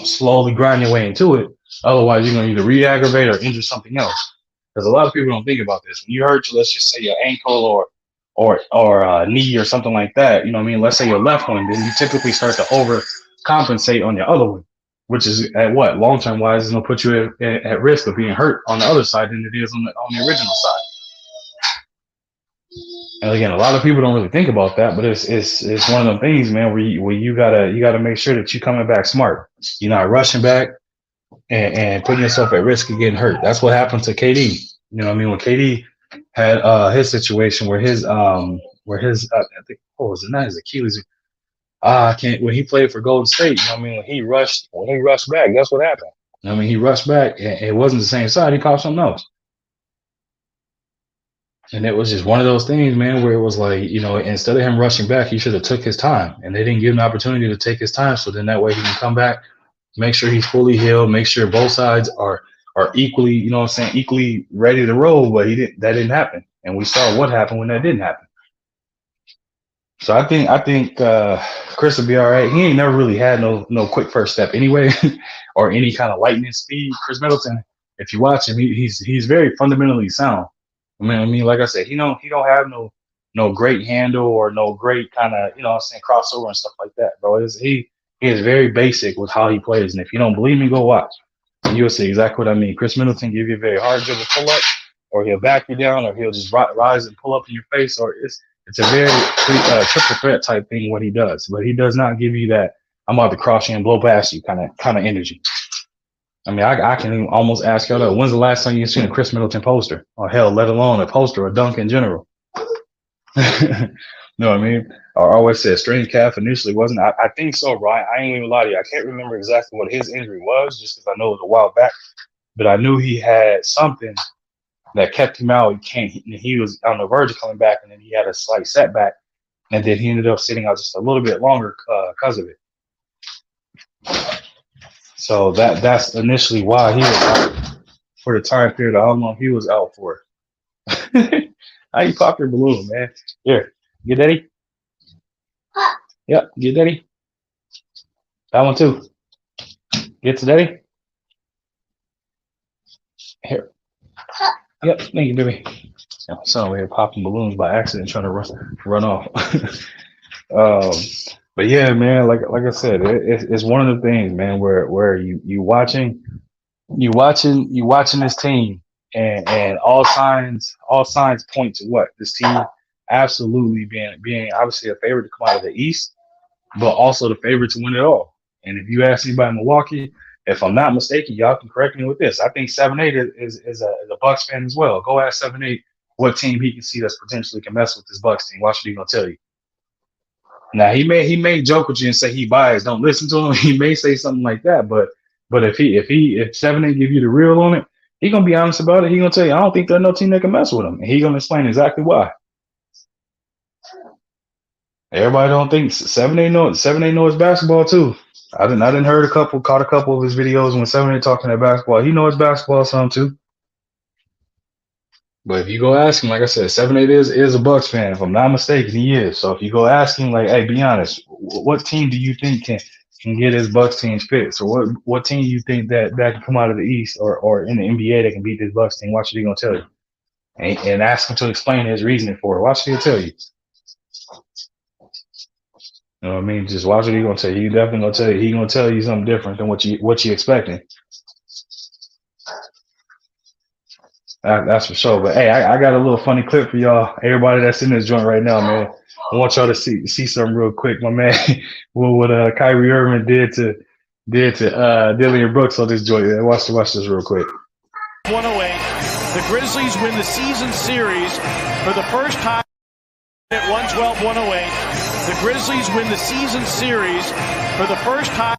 slowly grind your way into it. Otherwise, you're gonna either re-aggravate or injure something else. Because a lot of people don't think about this. When you hurt, let's just say your ankle or knee or something like that. You know what I mean? Let's say your left one, then you typically start to overcompensate on your other one, which is at what long term wise is gonna put you at risk of being hurt on the other side than it is on the original side. And again, a lot of people don't really think about that, but it's one of them things, man, where you gotta make sure that you're coming back smart. You're not rushing back and putting yourself at risk of getting hurt. That's what happened to KD. You know what I mean? When KD had his situation where his I think what was it? Not his Achilles. I can't. When he played for Golden State, you know what I mean? When he rushed back, that's what happened. I mean, he rushed back, and it wasn't the same side. He caught something else. And it was just one of those things, man, where it was like, instead of him rushing back, he should have took his time. And they didn't give him an opportunity to take his time. So then that way he can come back, make sure he's fully healed, make sure both sides are equally, equally ready to roll. But that didn't happen. And we saw what happened when that didn't happen. So I think Chris will be all right. He ain't never really had no quick first step anyway, or any kind of lightning speed. Chris Middleton, if you watch him, he's very fundamentally sound. I mean, like I said, he don't have no great handle or no great kind of crossover and stuff like that, bro. He is very basic with how he plays, and if you don't believe me, go watch. And you'll see exactly what I mean. Chris Middleton give you a very hard dribble pull up, or he'll back you down, or he'll just rise and pull up in your face, or it's a very triple threat type thing what he does, but he does not give you that I'm about to cross you and blow past you kind of energy. I mean, I can even almost ask y'all, when's the last time you've seen a Chris Middleton poster? Or hell, let alone a poster or a dunk in general. You know what I mean? I always said strained calf initially wasn't. I think so, Brian. I ain't even lie to you. I can't remember exactly what his injury was just because I know it was a while back. But I knew he had something that kept him out. He was on the verge of coming back, and then he had a slight setback. And then he ended up sitting out just a little bit longer because of it. So that's initially why he was out for the time period of how long he was out for. How you pop your balloon, man? Here, get daddy. Yep, get daddy. That one too. Get to daddy. Here. Yep, thank you, baby. So we're popping balloons by accident, trying to run off. But yeah, man, like I said, it's one of the things, man, where you watching this team, and all signs point to what this team absolutely being obviously a favorite to come out of the East, but also the favorite to win it all. And if you ask anybody in Milwaukee, if I'm not mistaken, y'all can correct me with this. I think 7-8 is a Bucks fan as well. Go ask 7-8 what team he can see that's potentially can mess with this Bucks team. Watch what he gonna tell you. Now he may joke with you and say he biased. Don't listen to him. He may say something like that, but if 7-8 give you the real on it, he gonna be honest about it. He gonna tell you I don't think there's no team that can mess with him, and he gonna explain exactly why. Everybody don't think 7-8 knows basketball too. I didn't caught a couple of his videos when 7-8 talking about basketball. He knows basketball some too. But if you go ask him, like I said, 7-8 is a Bucks fan. If I'm not mistaken, he is. So if you go ask him, like, hey, be honest, what team do you think can get his Bucks team fixed? Or what team do you think that can come out of the East or in the NBA that can beat this Bucks team? Watch what he gonna tell you. And ask him to explain his reasoning for it. Watch what he'll tell you. You know what I mean? Just watch what he gonna tell you. He definitely gonna tell you. He gonna tell you something different than what you expecting. That's for sure. But hey, I got a little funny clip for y'all. Everybody that's in this joint right now, man. I want y'all to see something real quick, my man. what Kyrie Irving did to Dillon Brooks on this joint. Man. Watch this real quick. 108. The Grizzlies win the season series for the first time at 112-108. The Grizzlies win the season series for the first time.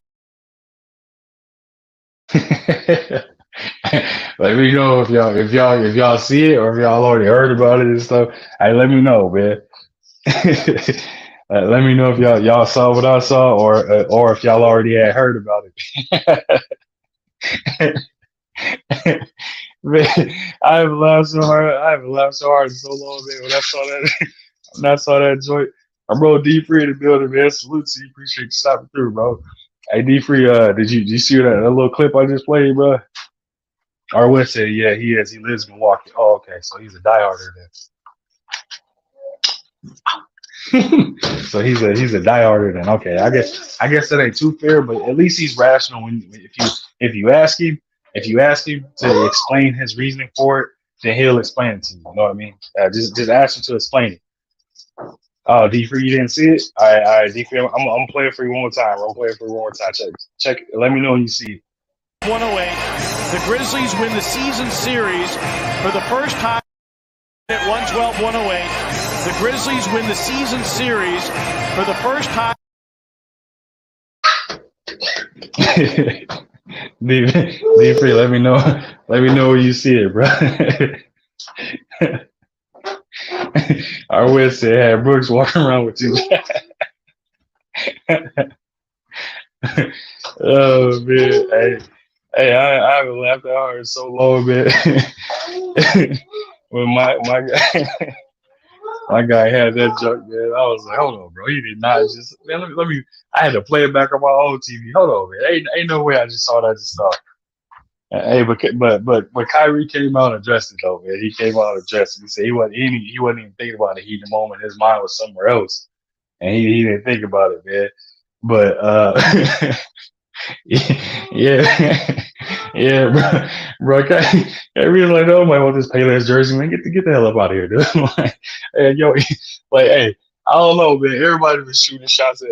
Let me know if y'all see it or if y'all already heard about it and stuff. Hey, let me know, man. Let me know if y'all saw what I saw or if y'all already had heard about it. Man, I haven't laughed so hard in so long, man. When I saw that joint, I'm bro D Free in the building, man. Salute to you. Appreciate you stopping through, bro. Hey D Free, did you see that little clip I just played, bro? Or what say, yeah, he is. He lives in Milwaukee. Oh, okay. So he's a dieharder then. So he's a dieharder then. Okay. I guess that ain't too fair, but at least he's rational if you ask him to explain his reasoning for it, then he'll explain it to you. You know what I mean? Just ask him to explain it. Oh, D Free, you didn't see it? All right, D Free, I'm gonna play it for you one more time. I'm playing for you one more time. Check. Let me know when you see it. 108. The Grizzlies win the season series for the first time at 112-108. The Grizzlies win the season series for the first time. D Free, let me know when you see it, bro. Our West said had Brooks walking around with you. Oh man, hey, I haven't laughed that hard in so long, man. When my guy had that joke, man, I was like, hold on, bro, he did not just man. Let me. I had to play it back on my old TV. Hold on, man, ain't no way I just saw that. Just saw. Hey, but Kyrie came out and addressed it though, man. He came out and addressed it. He said he wasn't even thinking about the heat in the moment. His mind was somewhere else, and he didn't think about it, man. But yeah, yeah, bro. I really like, oh my, want this Payless jersey, man. Get the hell up out of here, dude. Like, hey, yo, like, hey, I don't know, man. Everybody was shooting shots at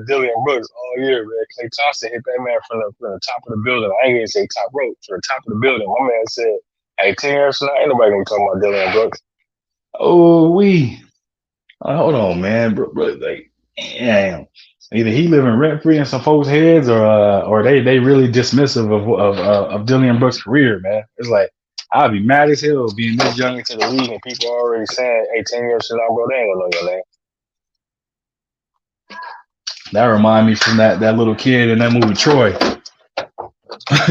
Dillon Brooks all year, man. Klay Thompson hit that man from the top of the building. I ain't even say top rope, from the top of the building. My man said, hey, 10 years from now, ain't nobody gonna talk about Dillon Brooks. Oh, hold on, man, bro, like, damn. Either he living rent free in some folks' heads, or they really dismissive of Dillon Brooks' career, man. It's like I'd be mad as hell being this young into the league and people are already saying, "Hey, 10 years from now, bro, they ain't gonna know your name." That remind me from that little kid in that movie Troy,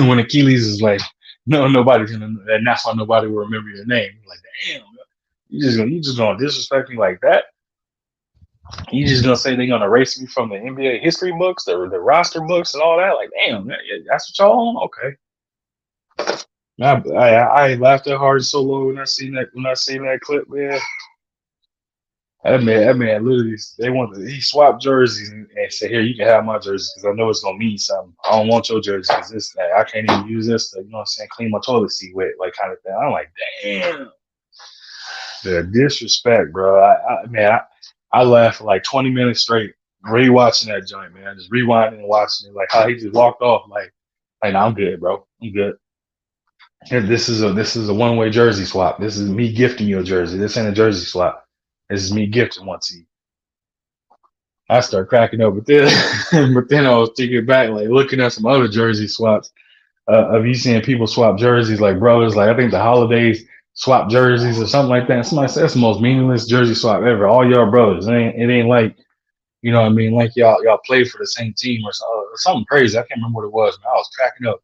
when Achilles is like, "No, nobody's gonna," and that's why nobody will remember your name. Like, damn, you just gonna disrespect me like that? You just gonna say they're gonna erase me from the NBA history books, the roster books, and all that? Like, damn, that's what y'all on? Okay. I laughed that hard so low when I seen that clip, man. That man literally, he swapped jerseys and said, "Here, you can have my jersey because I know it's gonna mean something. I don't want your jersey because I can't even use this to, you know what I'm saying, clean my toilet seat with, like kind of thing." I'm like, damn, the disrespect, bro. I laughed for like 20 minutes straight rewatching that joint, man. Just rewinding and watching it, like how he just walked off, like, nah, I'm good, bro. I'm good. Here, this is a one-way jersey swap. This is me gifting you a jersey. This ain't a jersey swap. This is me gifting one to you. I start cracking up, but then but then I was thinking back, like looking at some other jersey swaps. Of you seeing people swap jerseys like brothers, like I think the holidays swap jerseys or something like that. And somebody said that's the most meaningless jersey swap ever. All y'all brothers. It ain't like, you know what I mean, like y'all play for the same team or something crazy. I can't remember what it was, man. I was cracking up.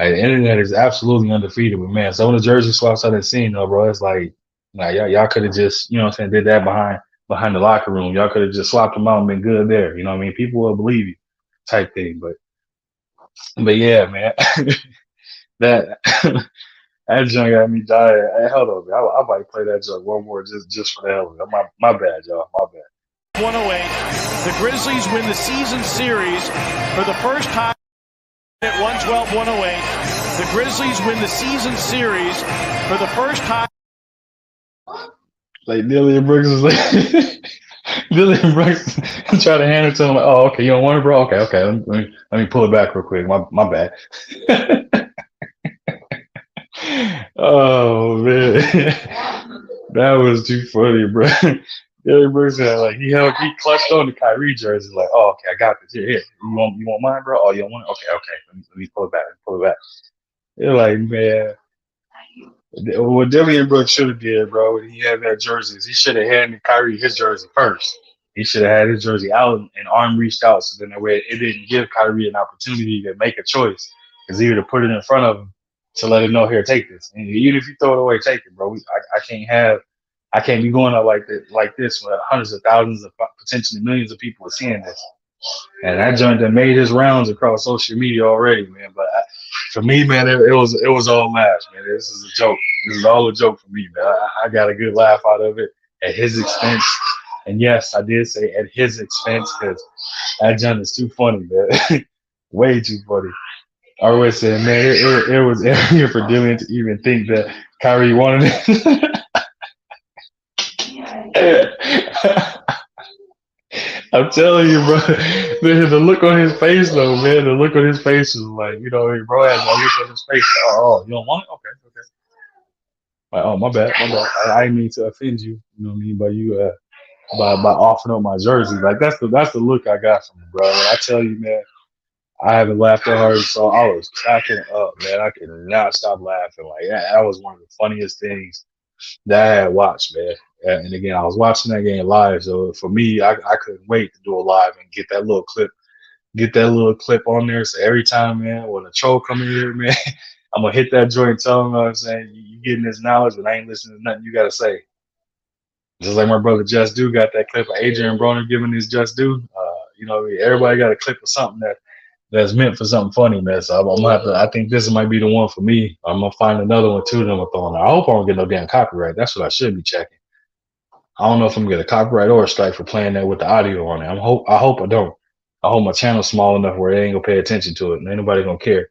Like, the internet is absolutely undefeated, but man, some of the jersey swaps I done seen though, bro, it's like y'all could have just, you know what I'm saying, did that behind the locker room. Y'all could have just swapped them out and been good there. You know what I mean? People will believe you type thing. But yeah, man. that that junk got me dying. Hey, hold on, man. I might play that junk one more just for the hell of it. My bad, y'all. My bad. 108. The Grizzlies win the season series for the first time at 112-108. The Grizzlies win the season series for the first time. Like Dillian Brooks is like Dillian Brooks try to hand it to him like, oh, okay, you don't want it, bro? Okay. Let me pull it back real quick. My bad. Oh man. That was too funny, bro. Dillian Brooks had like he clutched on the Kyrie jersey, like, oh, okay, I got this. Here. You want mine, bro? Oh, you don't want it? Okay. Let me pull it back. They're like, man. What Dillian Brooks should have did, bro, when he had that jersey, is he should have handed Kyrie his jersey first. He should have had his jersey out and arm reached out, so then that way it didn't give Kyrie an opportunity to make a choice. Because he would have put it in front of him to let him know, here, take this. And even if you throw it away, take it, bro. I can't be going up like this when hundreds of thousands of potentially millions of people are seeing this. And that joint that made his rounds across social media already, man. But for me, man, it was all laughs, man. This is a joke. This is all a joke for me, man. I got a good laugh out of it at his expense. And yes, I did say at his expense because that joint is too funny, man. Way too funny. I always said, man, it was arrogant for Dylan to even think that Kyrie wanted it. I'm telling you, bro. The look on his face, though, man. The look on his face is like, you know, bro has a look on his face. Like, oh, you don't want it? Okay. Like, oh, my bad. I didn't mean to offend you. You know what I mean? By you, by offering up my jersey. Like that's the look I got from him, bro. And I tell you, man, I haven't laughed that hard, so I was cracking up, man. I could not stop laughing. Like that was one of the funniest things that I had watched, man. And again, I was watching that game live, so for me, I couldn't wait to do it live and get that little clip on there. So every time, man, when a troll come in here, man, I'm gonna hit that joint and tell him, you know what I'm saying, you getting this knowledge, but I ain't listening to nothing you gotta say. Just like my brother Just Do got that clip of Adrian Broner giving his Just Do. You know, everybody got a clip of something that's meant for something funny, man. So I'm gonna have to. I think this might be the one for me. I'm gonna find another one too that I'm gonna throw on there. I hope I don't get no damn copyright. That's what I should be checking. I don't know if I'm gonna get a copyright or a strike for playing that with the audio on it. I hope I don't. I hope my channel's small enough where they ain't gonna pay attention to it and ain't nobody gonna care.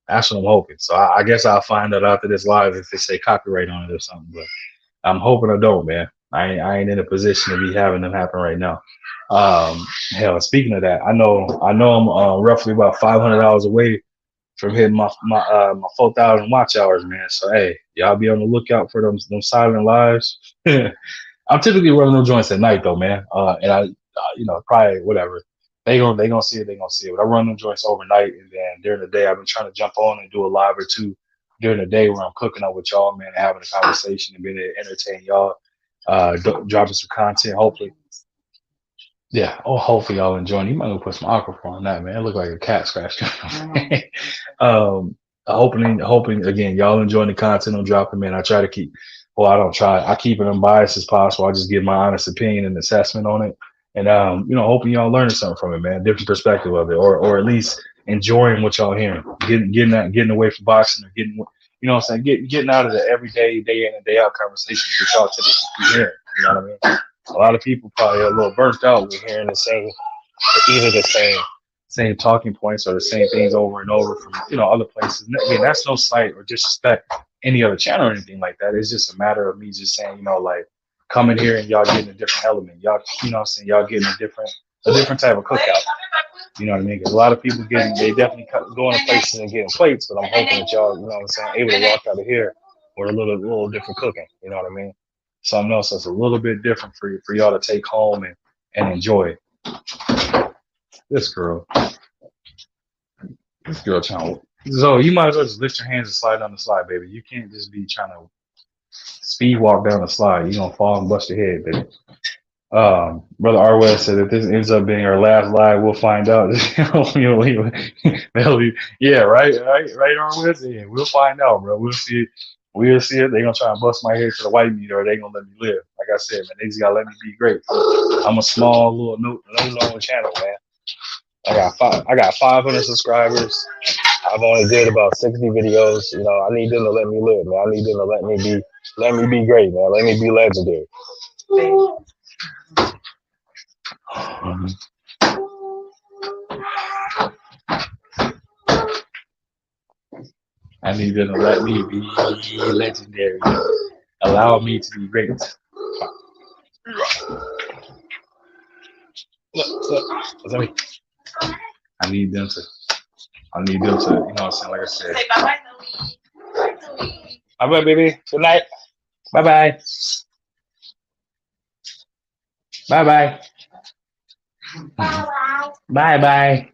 That's what I'm hoping. So I guess I'll find out after this live if they say copyright on it or something. But I'm hoping I don't, man. I ain't in a position to be having them happen right now. Hell, speaking of that, I know I'm roughly about $500 away from hitting my 4,000 watch hours, man. So hey, y'all be on the lookout for them silent lives. I'm typically running them joints at night though, man. And I, you know, probably whatever. They gonna see it. But I run them joints overnight, and then during the day, I've been trying to jump on and do a live or two during the day where I'm cooking up with y'all, man, and having a conversation and being able to entertain y'all, dropping some content, hopefully. Yeah. Oh, hopefully y'all enjoying. You might go put some aquaphor on that, man. It look like a cat scratched. Hoping again, y'all enjoying the content I'm dropping, man. I try to keep. Well, I don't try. I keep it unbiased as possible. I just give my honest opinion and assessment on it, and you know, hoping y'all learning something from it, man. Different perspective of it, or at least enjoying what y'all hearing. Getting away from boxing, or getting, you know what I'm saying, getting out of the everyday, day in and day out conversations that y'all typically hearing. You know what I mean? A lot of people probably are a little burnt out with hearing the same, either the same talking points or the same things over and over from other places. Again, that's no slight or disrespect any other channel or anything like that. It's just a matter of me just saying, like coming here and y'all getting a different element. Y'all, what I'm saying, y'all getting a different type of cookout. You know what I mean? Because a lot of people they definitely going to places and getting plates, but I'm hoping that y'all, what I'm saying, able to walk out of here with a little different cooking. You know what I mean? Something else that's a little bit different for y'all to take home and enjoy. This girl trying to. So you might as well just lift your hands and slide down the slide, baby. You can't just be trying to speed walk down the slide. You're gonna fall and bust your head, baby. Brother Arwell said if this ends up being our last live, we'll find out. Yeah, right, Arwell. Yeah, we'll find out, bro. We'll see. We'll see if they're gonna try and bust my head to the white meat, or they gonna let me live. Like I said, man, they just gotta let me be great. I'm a small little no channel, man. I got 500 subscribers. I've only did about 60 videos. I need them to let me live, man. I need them to let me be great, man. Let me be legendary. I need them to let me be legendary. Allow me to be great. Look. I need them to, what I'm saying, like I said. Say bye-bye, Louie. Bye-bye, baby. Good night. Bye-bye. Bye-bye. Bye-bye.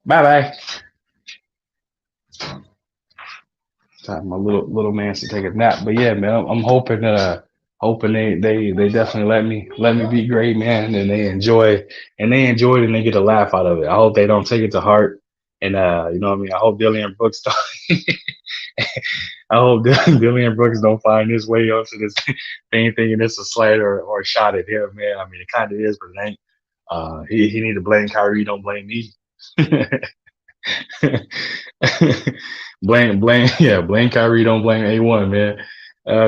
Bye-bye. Time my little man to take a nap. But yeah, man, I'm hoping they definitely let me be great, man, and they enjoy it and they get a laugh out of it. I hope they don't take it to heart. And you know what I mean? I hope Dillian Brooks don't I hope Dillian Brooks don't find his way onto this thing thinking it's a slight or a shot at him, man. I mean, it kind of is, but it ain't. He need to blame Kyrie, don't blame me. blame Kyrie, don't blame A1, man.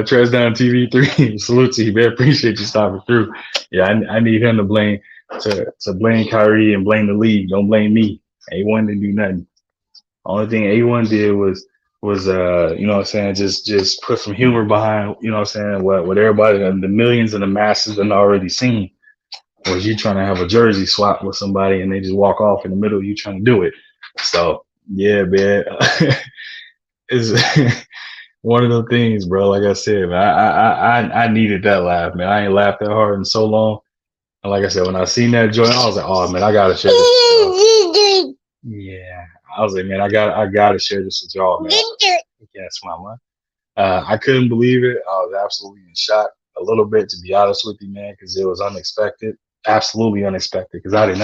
Tres Down TV3, salute to you, man. Appreciate you stopping through. Yeah, I need him to blame Kyrie and blame the league. Don't blame me. A1 didn't do nothing. Only thing A1 did was you know what I'm saying, just put some humor behind, you know what I'm saying, what everybody, the millions and the masses had already seen, was you trying to have a jersey swap with somebody and they just walk off in the middle of you trying to do it. So yeah, man. It's one of those things, bro. Like I said, man, I needed that laugh, man. I ain't laughed that hard in so long. And like I said, when I seen that joint, I was like, oh man, I gotta share this. Yeah. I was like, man, I gotta share this with y'all, man. Yes, mama. I couldn't believe it. I was absolutely in shock a little bit, to be honest with you, man, because it was unexpected, absolutely unexpected. Because I did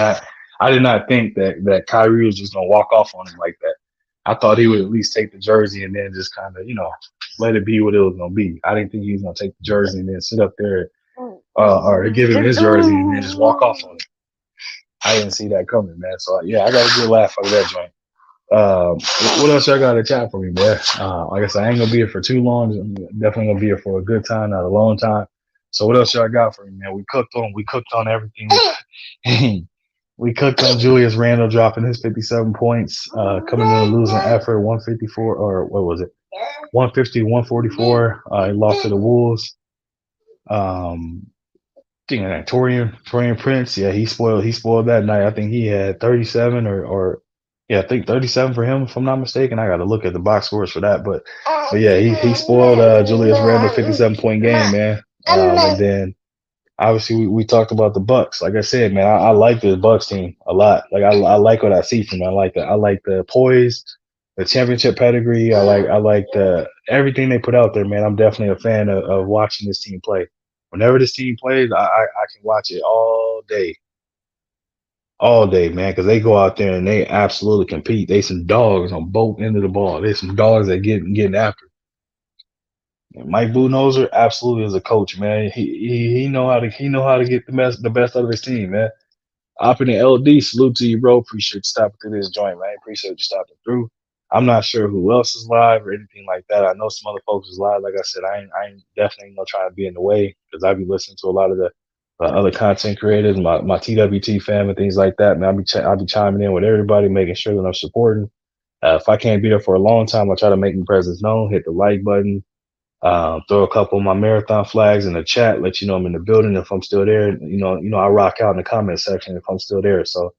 not think that Kyrie was just gonna walk off on him like that. I thought he would at least take the jersey and then just kind of, let it be what it was gonna be. I didn't think he was gonna take the jersey and then sit up there, or give him his jersey and then just walk off on him. I didn't see that coming, man. So yeah, I got a good laugh out of that joint. What else y'all got to chat for me, man? Like I said, I ain't gonna be here for too long. I'm definitely gonna be here for a good time, not a long time. So what else y'all got for me, man? We cooked on everything. We cooked on Julius Randle dropping his 57 points, coming in a losing effort, 154, or what was it? 150, 144. He lost to the Wolves. Thinking that Torian Prince, yeah, he spoiled that night. I think he had 37 or yeah, I think 37 for him, if I'm not mistaken. I got to look at the box scores for that, but yeah, he spoiled Julius Randle 57-point game, man. And then obviously we talked about the Bucks. Like I said, man, I like this Bucks team a lot. Like I like what I see from them. I like the poise, the championship pedigree. I like the everything they put out there, man. I'm definitely a fan of watching this team play. Whenever this team plays, I can watch it all day, man, because they go out there and they absolutely compete. They some dogs on both ends of the ball. They some dogs that getting after. And Mike Budenholzer absolutely is a coach, man. He know how to get the best out of his team, man. Up in the LD, salute to you, bro. Appreciate you stopping through this joint, man. Appreciate you stopping through. I'm not sure who else is live or anything like that. I know some other folks is live. Like I said, I ain't definitely gonna try to be in the way because I be listening to a lot of the other content creators, my TWT fam and things like that. Man, I'll be chiming in with everybody, making sure that I'm supporting. If I can't be there for a long time, I try to make my presence known. Hit the like button, throw a couple of my marathon flags in the chat, let you know I'm in the building. If I'm still there, I rock out in the comment section if I'm still there. So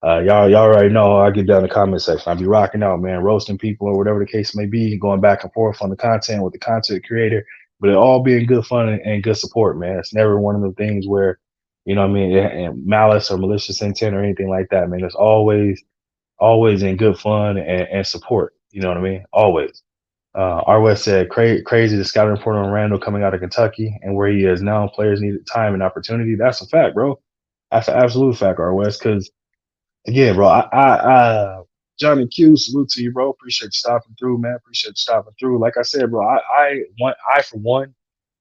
y'all already know I get down in the comment section. I be rocking out, man, roasting people or whatever the case may be, going back and forth on the content with the content creator, but it all being good fun and good support, man. It's never one of the things where, and malice or malicious intent or anything like that, man. It's always in good fun and support. You know what I mean? Always. R. West said, crazy the scouting report on Randle coming out of Kentucky and where he is now. Players need time and opportunity. That's a fact, bro. That's an absolute fact, R. West, because again, bro, Johnny Q, salute to you, bro. Appreciate you stopping through, man. Appreciate you stopping through. Like I said, bro, I for one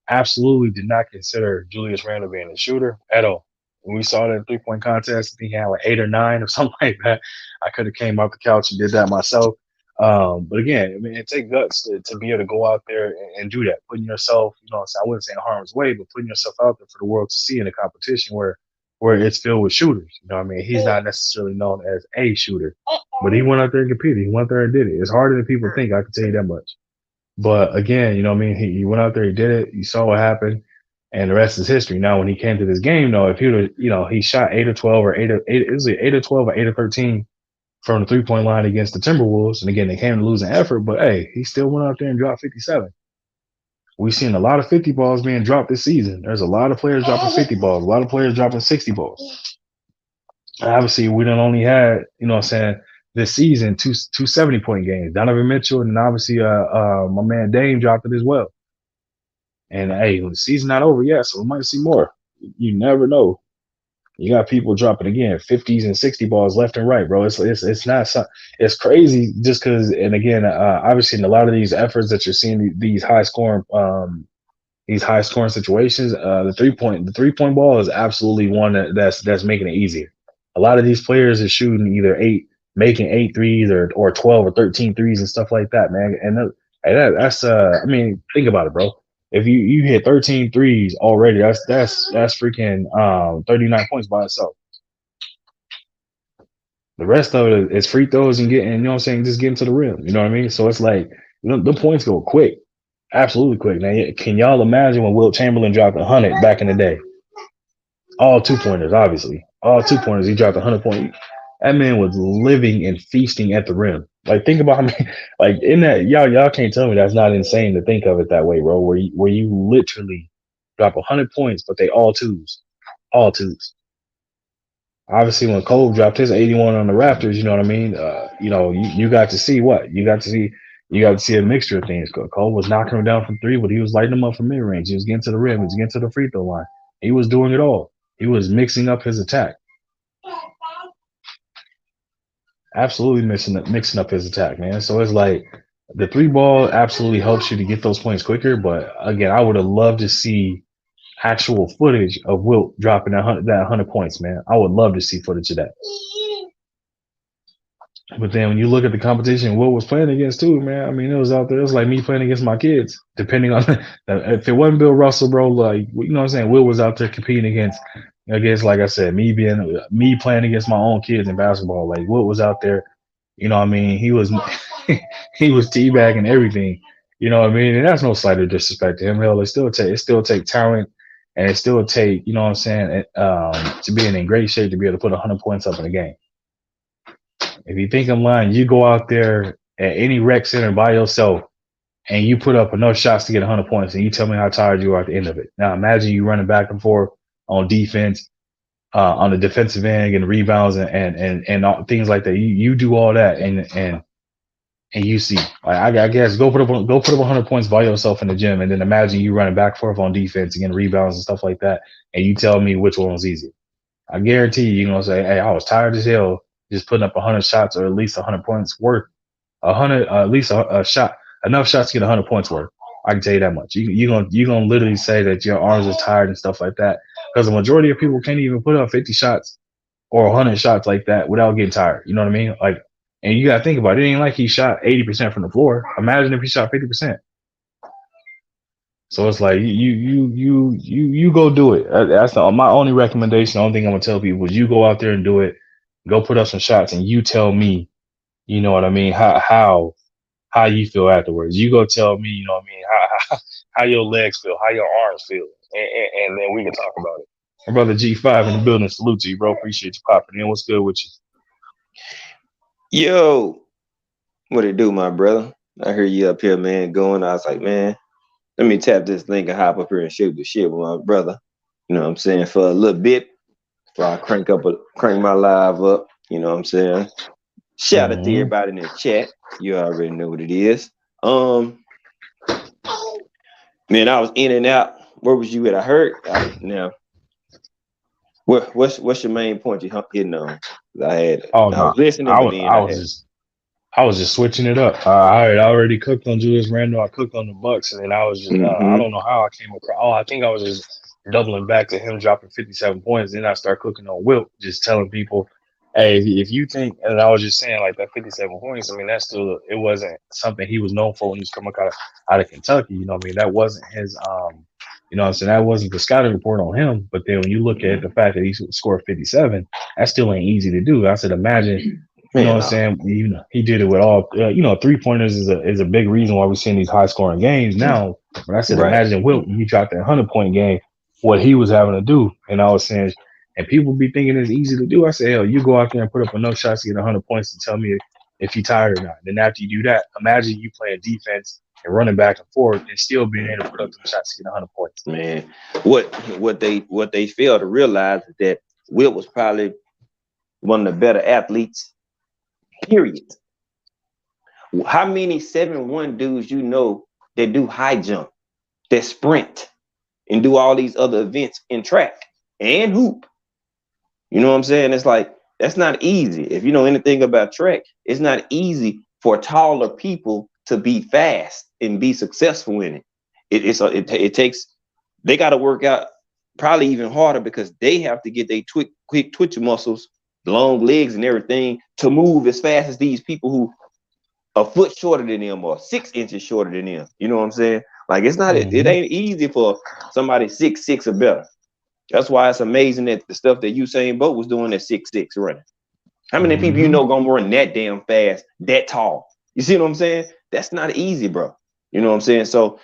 absolutely did not consider Julius Randle being a shooter at all. When we saw that 3-point contest, I think he had like 8 or 9 or something like that. I could have came off the couch and did that myself. But again, I mean, it takes guts to be able to go out there and do that, putting yourself, I wouldn't say in harm's way, but putting yourself out there for the world to see in a competition where it's filled with shooters. You know what I mean? He's not necessarily known as a shooter, but he went out there and competed. He went there and did it. It's harder than people think. I can tell you that much. But again, you know what I mean? He went out there, he did it. You saw what happened, and the rest is history. Now, when he came to this game, though, if he would, he shot 8 or 12 or 8, it was 8 or 12 or 8 or 13 from the 3-point line against the Timberwolves. And again, they came to losing effort, but hey, he still went out there and dropped 57. We've seen a lot of 50 balls being dropped this season. There's a lot of players dropping 50 balls, a lot of players dropping 60 balls. Obviously, we done only had, this season, two 70-point games. Donovan Mitchell and obviously my man Dame dropped it as well. And hey, the season's not over yet, so we might see more. You never know. You got people dropping again 50s and 60 balls left and right, bro. It's not it's crazy just because. And again, obviously, in a lot of these efforts that you're seeing, these high scoring situations, the 3-point ball is absolutely one that's making it easier. A lot of these players are shooting either making 8 threes or 12 or 13 threes and stuff like that, man. And that's I mean, think about it, bro. If you hit 13 threes already, that's freaking 39 points by itself. The rest of it is free throws and just getting to the rim. You know what I mean? So it's like, the points go quick. Absolutely quick. Now, can y'all imagine when Wilt Chamberlain dropped 100 back in the day? All 2-pointers, obviously. All 2-pointers. He dropped 100 points. That man was living and feasting at the rim. Like, think about how many, like, in that, y'all can't tell me that's not insane to think of it that way, bro. Where you literally drop 100 points, but they all twos. All twos. Obviously, when Cole dropped his 81 on the Raptors, you know what I mean? You got to see what? You got to see a mixture of things. Cole was knocking him down from 3, but he was lighting him up from mid-range. He was getting to the rim. He was getting to the free throw line. He was doing it all. He was mixing up his attack. Absolutely mixing up his attack, man. So it's like the 3-ball absolutely helps you to get those points quicker. But again, I would have loved to see actual footage of Wilt dropping that 100 points, man. I would love to see footage of that. But then when you look at the competition, Wilt was playing against too, man. I mean, it was out there. It was like me playing against my kids. Depending on if it wasn't Bill Russell, bro, like, you know what I'm saying. Will was out there competing against, like I said, me playing against my own kids in basketball. Like, Will was out there. You know what I mean? He was he was teabagging everything. You know what I mean? And that's no slight of disrespect to him. Hell, it still take talent, and it still take, you know what I'm saying, to be in great shape to be able to put 100 points up in a game. If you think I'm lying, you go out there at any rec center by yourself and you put up enough shots to get 100 points, and you tell me how tired you are at the end of it. Now, imagine you running back and forth on defense, on the defensive end, getting rebounds and all, things like that. You do all that, and you see, like, I guess go put up 100 points by yourself in the gym, and then imagine you running back and forth on defense, getting rebounds and stuff like that, and you tell me which one was easier. I guarantee you're gonna say, "Hey, I was tired as hell just putting up 100 shots or at least 100 points worth, 100 at least a shot, enough shots to get 100 points worth." I can tell you that much. You're gonna literally say that your arms are tired and stuff like that, because the majority of people can't even put up 50 shots or 100 shots like that without getting tired. You know what I mean? Like, And you gotta think about it. It ain't like he shot 80% from the floor. Imagine if he shot 50%. So it's like you go do it. That's my only recommendation. The only thing I'm gonna tell people is you go out there and do it. Go put up some shots, and you tell me, you know what I mean, how you feel afterwards. You go tell me, you know what I mean, how your legs feel, how your arms feel, and then we can talk about it. My brother G5 in the building. Salute to you, bro. Appreciate you popping in. What's good with you? Yo, what it do, my brother? I hear you up here, man, going. I was like, man, let me tap this thing and hop up here and shoot the shit with my brother. You know what I'm saying? For a little bit, before I crank my live up. You know what I'm saying? Shout out to Mm-hmm. everybody in the chat. You already know what it is. Um, Man, I was in and out. Where was you at? I heard. Now, what's your main point you hitting on? Oh I was no, listening, I but was then I I was had. just I was just switching it up. I had already cooked on Julius Randle. I cooked on the Bucks, and then I was just I Mm-hmm. don't know how I came across. Oh, I think I was just doubling back to him dropping 57 points. Then I start cooking on Wilt, just telling people, hey, if you think, and I was just saying like that 57 points. I mean, that's still it wasn't something he was known for when he was coming out of Kentucky. You know, what I mean, that wasn't his You know what I'm saying? That wasn't the scouting report on him. But then when you look at the fact that he scored 57, that still ain't easy to do. I said, imagine, you know what Man, I'm saying? You know, he did it with all, you know, 3-pointers is a big reason why we're seeing these high scoring games now. But I said, right. imagine Wilt when he dropped that 100-point game, what he was having to do. And I was saying, and people be thinking it's easy to do. I say, hell, you go out there and put up enough shots to get 100 points to tell me if you're tired or not. Then after you do that, imagine you playing defense and running back and forth and still being able to put up some shots to get 100 points. Man, what they fail to realize is that Wilt was probably one of the better athletes. Period. How many 7'1" dudes you know that do high jump, that sprint, and do all these other events in track and hoop? You know what I'm saying? It's like that's not easy. If you know anything about track, it's not easy for taller people to be fast and be successful in it. It takes they got to work out probably even harder because they have to get their quick twitch muscles, long legs, and everything to move as fast as these people who a foot shorter than them or 6 inches shorter than them. You know what I'm saying? Like it Mm-hmm. ain't easy for somebody 6'6" or better. That's why it's amazing that the stuff that Usain Bolt was doing at 6'6" running. How many people you Mm-hmm. know gonna run that damn fast, that tall? You see what I'm saying? That's not easy, bro. You know what I'm saying? So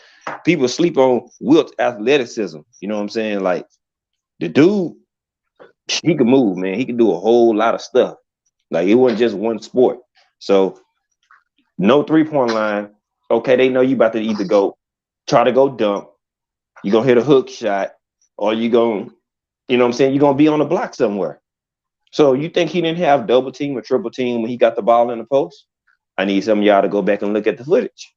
people sleep on Wilt's athleticism. You know what I'm saying? Like the dude, he could move, man. He could do a whole lot of stuff. Like it wasn't just one sport. So no 3-point line. Okay, they know you about to either try to go dunk, you gonna hit a hook shot, or you gonna, you know what I'm saying, you're gonna be on the block somewhere. So you think he didn't have double team or triple team when he got the ball in the post? I need some of y'all to go back and look at the footage.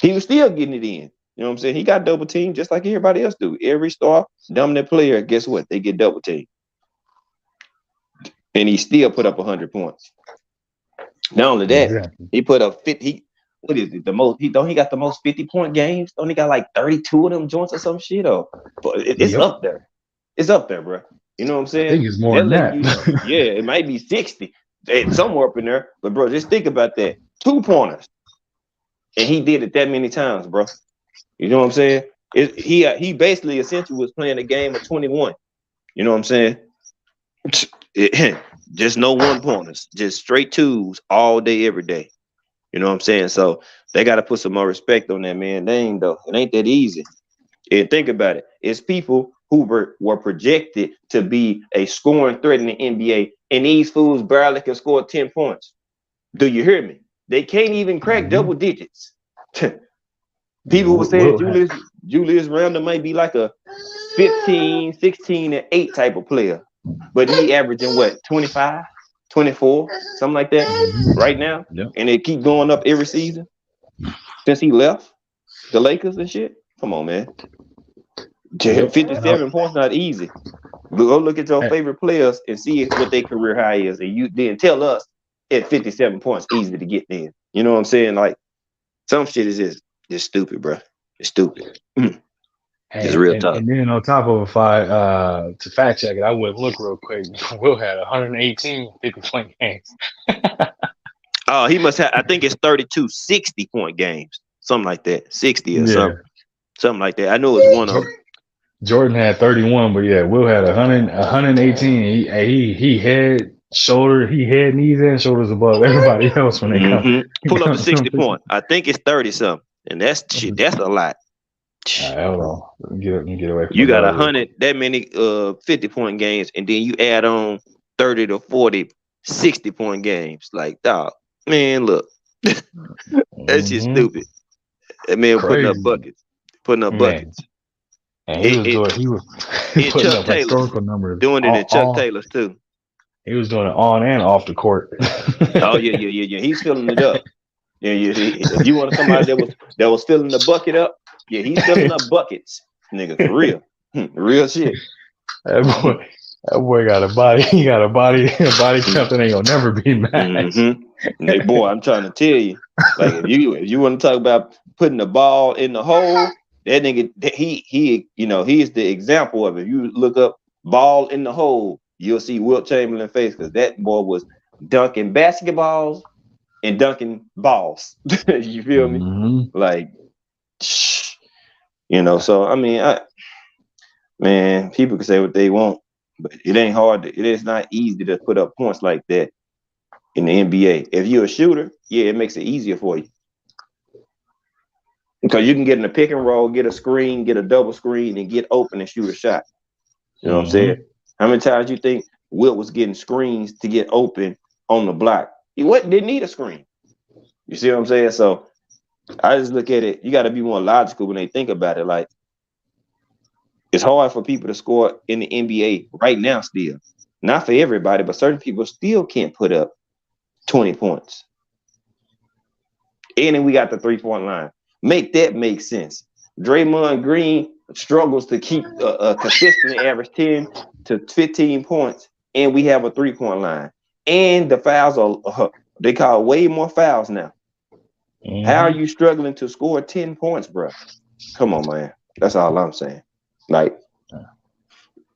He was still getting it in. You know what I'm saying? He got double team just like everybody else do. Every star dominant player, guess what? They get double team. And he still put up 100 points. Not only that, Exactly. he put up 50. What is it? The most he got the most 50-point games? Don't he got like 32 of them joints or some shit? Or but it's Yep. up there. It's up there, bro. You know what I'm I saying? think it's more They're than letting that. you know. Yeah, it might be 60. It's somewhere up in there. But bro, just think about that. 2-pointers. And he did it that many times, bro. You know what I'm saying? He basically essentially was playing a game of 21. You know what I'm saying? Just no 1-pointers, just straight twos all day, every day. You know what I'm saying? So they got to put some more respect on that, man. They ain't though. It ain't that easy. And think about it. It's people who were projected to be a scoring threat in the NBA, and these fools barely can score 10 points. Do you hear me? They can't even crack Mm-hmm. double digits. Yeah, People were saying Wilt had, Julius Randle might be like a 15, 16, and 8 type of player. But he averaging what, 25, 24, something like that mm-hmm. right now. Yep. And it keep going up every season since he left the Lakers and shit. Come on, man. Yep. And 57 points not easy. Go look at your I, favorite players and see what their career high is. And you then tell us at 57 points easy to get in. You know what I'm saying? Like some shit is just stupid, bro. It's stupid. It's real tough. and then on top of if I to fact check it, I would look real quick. Will had 118 50-point games. Oh, he must have. I think it's 32 60-point games, something like that, 60 or Yeah. something like that. I know it's one of them. Jordan had 31, but yeah, Will had 118. He head, shoulder, he head, knees, and shoulders above everybody else when they come. Pull up the 60 point. I think it's 30 something, and that's shit. That's a lot. All right, hold on. Let me get away from You got the 100 that many 50-point games, and then you add on 30 to 40 60-point games. Like, dog, man, look, that's just stupid. That man putting up buckets. Man. And he was putting Chuck up Taylor historical numbers. doing it in Chuck Taylor's too. He was doing it on and off the court. Oh yeah. He's filling it up. Yeah. If you want somebody that was filling the bucket up, yeah, he's filling up buckets, nigga, for real, real shit. That boy got a body. He got a body count that ain't gonna never be matched. Hey, boy, I'm trying to tell you, like if you want to talk about putting the ball in the hole, that nigga, he is the example of it. You look up ball in the hole, you'll see Wilt Chamberlain face, because that boy was dunking basketballs and dunking balls. You feel me? Like, so I mean, man, people can say what they want, but it ain't hard. It is not easy to put up points like that in the NBA. If you're a shooter, yeah, it makes it easier for you. Because you can get in a pick and roll, get a screen, get a double screen, and get open and shoot a shot. You know what I'm saying? How many times you think Wilt was getting screens to get open on the block? He didn't need a screen. You see what I'm saying? So I just look at it. You got to be more logical when they think about it. Like, it's hard for people to score in the NBA right now still. Not for everybody, but certain people still can't put up 20 points. And then we got the 3-point line. Make that make sense. Draymond Green struggles to keep a consistent average 10 to 15 points, and we have a 3-point line. And the fouls are, they call way more fouls now. How are you struggling to score 10 points, bro? Come on, man. That's all I'm saying. Like,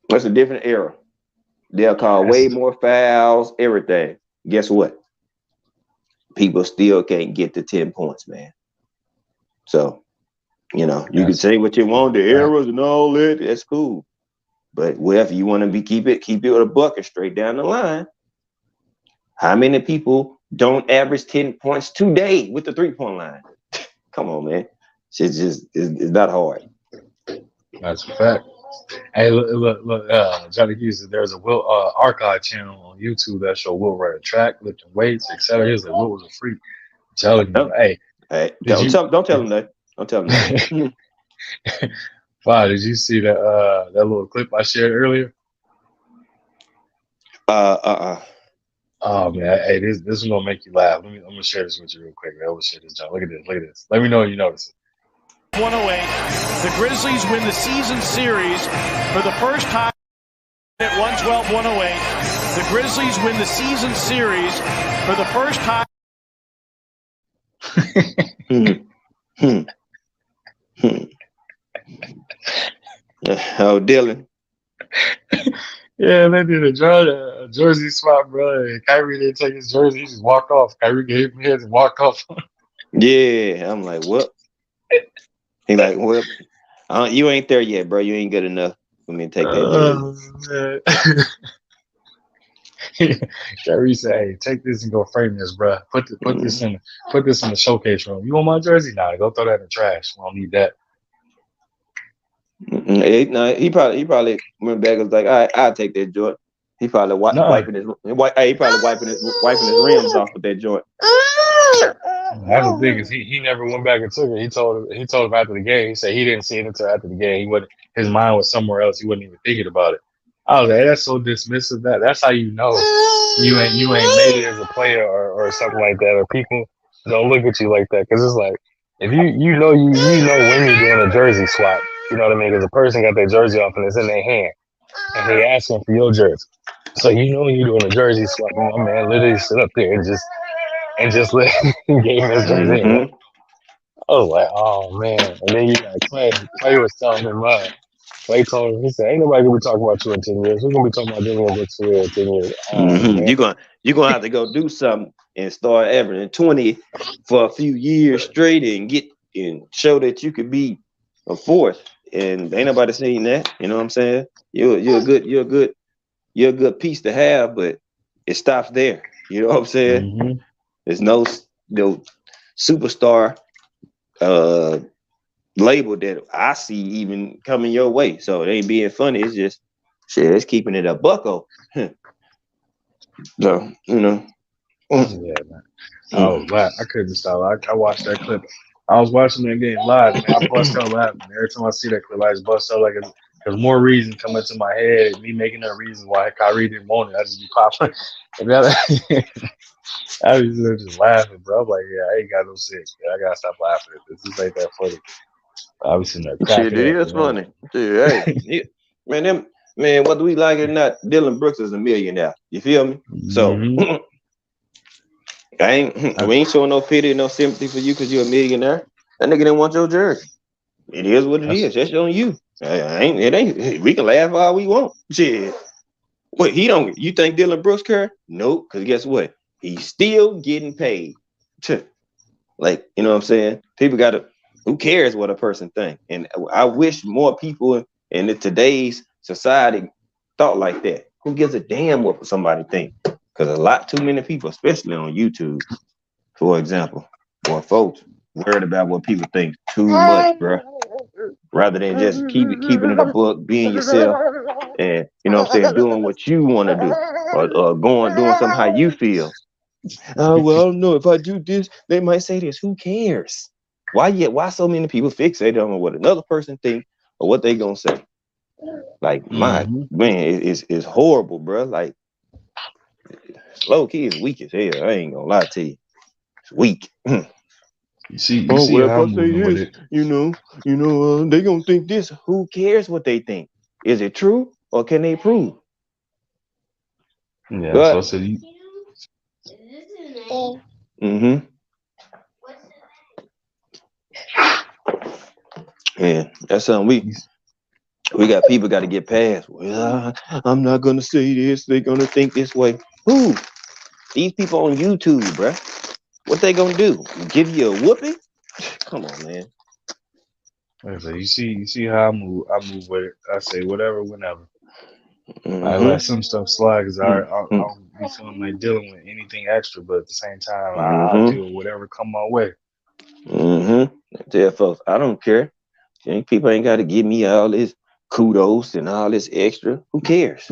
that's a different era. They'll call way more fouls, everything. Guess what? People still can't get to 10 points, man. So, you can say what you want, the errors and all that. That's cool. But if you want to keep it with a bucket straight down the line, how many people don't average 10 points today with the 3-point line? Come on, man. It's not hard. That's a fact. Hey, look, Johnny Hughes, there's a Will archive channel on YouTube that show Will running track, lifting weights, etc. He was like, Will was a freak. I'm telling you, hey, don't tell him that. Don't tell him that. Wow, did you see that little clip I shared earlier? Oh man, hey, this is gonna make you laugh. I'm gonna share this with you real quick. I'm gonna share this, John. Look at this. Let me know if you notice it. 108. The Grizzlies win the season series for the first time at 112-108. The Grizzlies win the season series for the first time. Oh, Dylan. Yeah, they did a jersey swap, bro. And Kyrie didn't take his jersey. He just walked off. Kyrie gave him his and walked off. Yeah, I'm like, what? He's like, well, you ain't there yet, bro. You ain't good enough for me to take that jersey. Kyrie said, "Hey, take this and go frame this, bro. Put this in the showcase room. You want my jersey? Nah, go throw that in the trash. I don't need that." No, he probably went back and was like, all right, I'll take that joint. He probably wiping his rims off with that joint. That's the thing is he never went back and took it. He told him after the game. He said he didn't see it until after the game. His mind was somewhere else. He wasn't even thinking about it. I was like, that's so dismissive. That's how you know you ain't made it as a player or something like that. Or people don't look at you like that, because it's like if you know when you're doing a jersey swap. You know what I mean? Because a person got their jersey off and it's in their hand, and they asking for your jersey. So you know when you're doing a jersey swap, my man literally sit up there and just let him gave him his jersey. I was like, oh man. And then you got Clay. Clay was telling him, Clay told him, he said, ain't nobody gonna be talking about you in 10 years. We're gonna be talking about doing this career in 10 years. You're gonna have to go do something and start averaging 20 for a few years straight and show that you could be a force. And ain't nobody saying that. You know what I'm saying? You're a good piece to have, but it stops there. You know what I'm saying? Mm-hmm. There's no superstar label that I see even coming your way. So it ain't being funny. It's just shit. It's keeping it a bucko. So Yeah, man. I couldn't stop. I watched that clip. I was watching that game live, man. I bust out laughing. Every time I see that clip, I just bust out like there's more reason coming to my head. Me making a reason why Kyrie didn't want it. I just be popping. And I was just laughing, bro. I'm like, yeah, I ain't got no sense. I gotta stop laughing at this. This ain't that funny. I was sitting there shit, cracking it up, is man. funny. Shit, man, whether we like it or not, Dylan Brooks is a millionaire. You feel me? So Mm-hmm. we ain't showing no pity, no sympathy for you because you're a millionaire. That nigga didn't want your jersey. It is what it is. That's on you. It ain't. We can laugh all we want. Shit. What he don't? You think Dylan Brooks care? Nope. Because guess what? He's still getting paid. Like, you know what I'm saying? People gotta. Who cares what a person think? And I wish more people in today's society thought like that. Who gives a damn what somebody think? Because a lot too many people, especially on YouTube, for example, or folks worried about what people think too much, bro. Rather than just keeping it a book, being yourself, and you know what I'm saying, doing what you want to do, or doing something how you feel. Well, I don't know if I do this, they might say this. Who cares? Why so many people fixate on what another person think or what they gonna say? Like my man, it's horrible, bro. Like low key is weak as hell. I ain't gonna lie to you. It's weak. You see Well, if how I I'm say moving with this, it. they gonna think this. Who cares what they think? Is it true or can they prove? Yeah, so I But said, yeah, that's something we got people got to get past. Well, I'm not gonna say this. They're gonna think this way. Who? These people on YouTube, bruh. What they gonna do? Give you a whooping? Come on, man. like I said, you see how I move with it. I say whatever, whenever. I let Mm-hmm. some stuff slide because I Mm-hmm. don't be feeling like dealing with anything extra. But at the same time, I Mm-hmm. deal with whatever come my way. Mm-hmm. Tell folks, I don't care. People ain't got to give me all this kudos and all this extra. Who cares?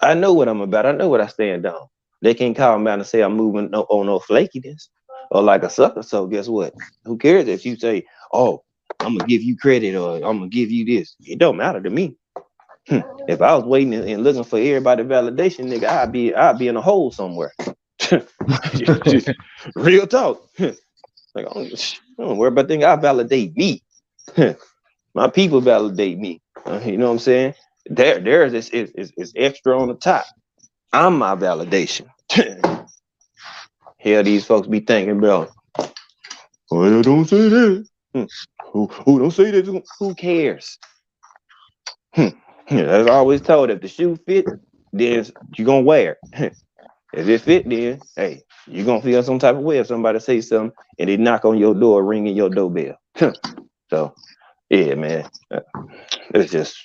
I know what I'm about. I know what I stand on. They can't call me out and say I'm moving on no flakiness or like a sucker. So guess what? Who cares if you say, "Oh, I'm gonna give you credit" or "I'm gonna give you this"? It don't matter to me. If I was waiting and looking for everybody validation, nigga, I'd be in a hole somewhere. Real talk. Like I don't worry about things. I validate me. My people validate me. You know what I'm saying? There's is extra on the top. I'm my validation. Hell, these folks be thinking about. Oh, don't say that. Who don't say that? Who cares? As I always told, if the shoe fit, then you gonna wear it. If it fit, then hey, you gonna feel some type of way if somebody say something and they knock on your door, ringing your doorbell. So yeah, man, it's just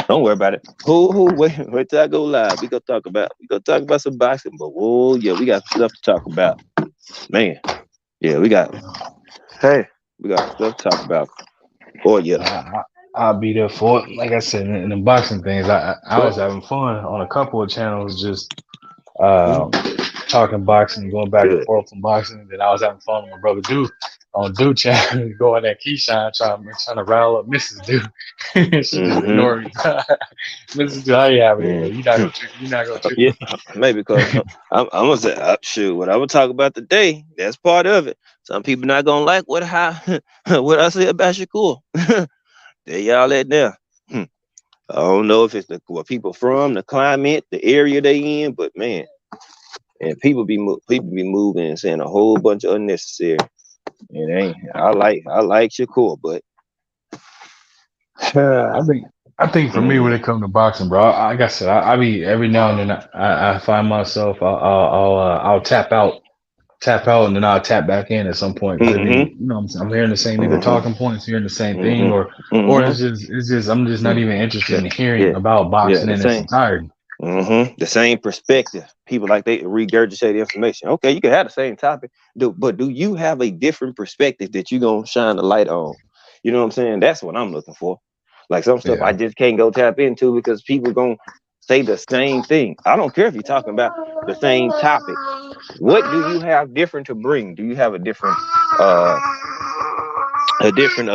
don't worry about it. Wait till I go live. We gonna talk about some boxing, but whoa, yeah, we got stuff to talk about, man. Yeah, we got stuff to talk about. Oh yeah, I'll be there for it. Like I said, in the boxing things, I was having fun on a couple of channels, just talking boxing, going back and good. forth from boxing. Then I was having fun with my brother Dude on Dude channel, going at Keyshawn, trying to rile up Mrs. Dude. She just Mm-hmm. ignored me. Mrs. Dude, how you having it? Mm. You not gonna trick? You not gonna trick Yeah, me? maybe because I'm gonna say, shoot, what I'm gonna talk about today, that's part of it. Some people not gonna like what I say about Shakur. There y'all at now. I don't know if it's where people from, the climate, the area they in, but man, and people be moving and saying a whole bunch of unnecessary. It ain't. I like Shakur, but I think. I think for me, when it comes to boxing, bro, like I said, I be every now and then I find myself I'll tap out, and then I'll tap back in at some point because it be, you know, I'm hearing the same either talking points, hearing the same thing, or it's just I'm just not even interested in hearing Yeah, about yeah, boxing the in its same. entirety. The same perspective. People like they regurgitate the information. Okay, you can have the same topic, but do you have a different perspective that you gonna shine the light on? You know what I'm saying? That's what I'm looking for. Like some stuff I Yeah, just can't go tap into because people gonna say the same thing. I don't care if you're talking about the same topic. What do you have different to bring? Do you have uh a different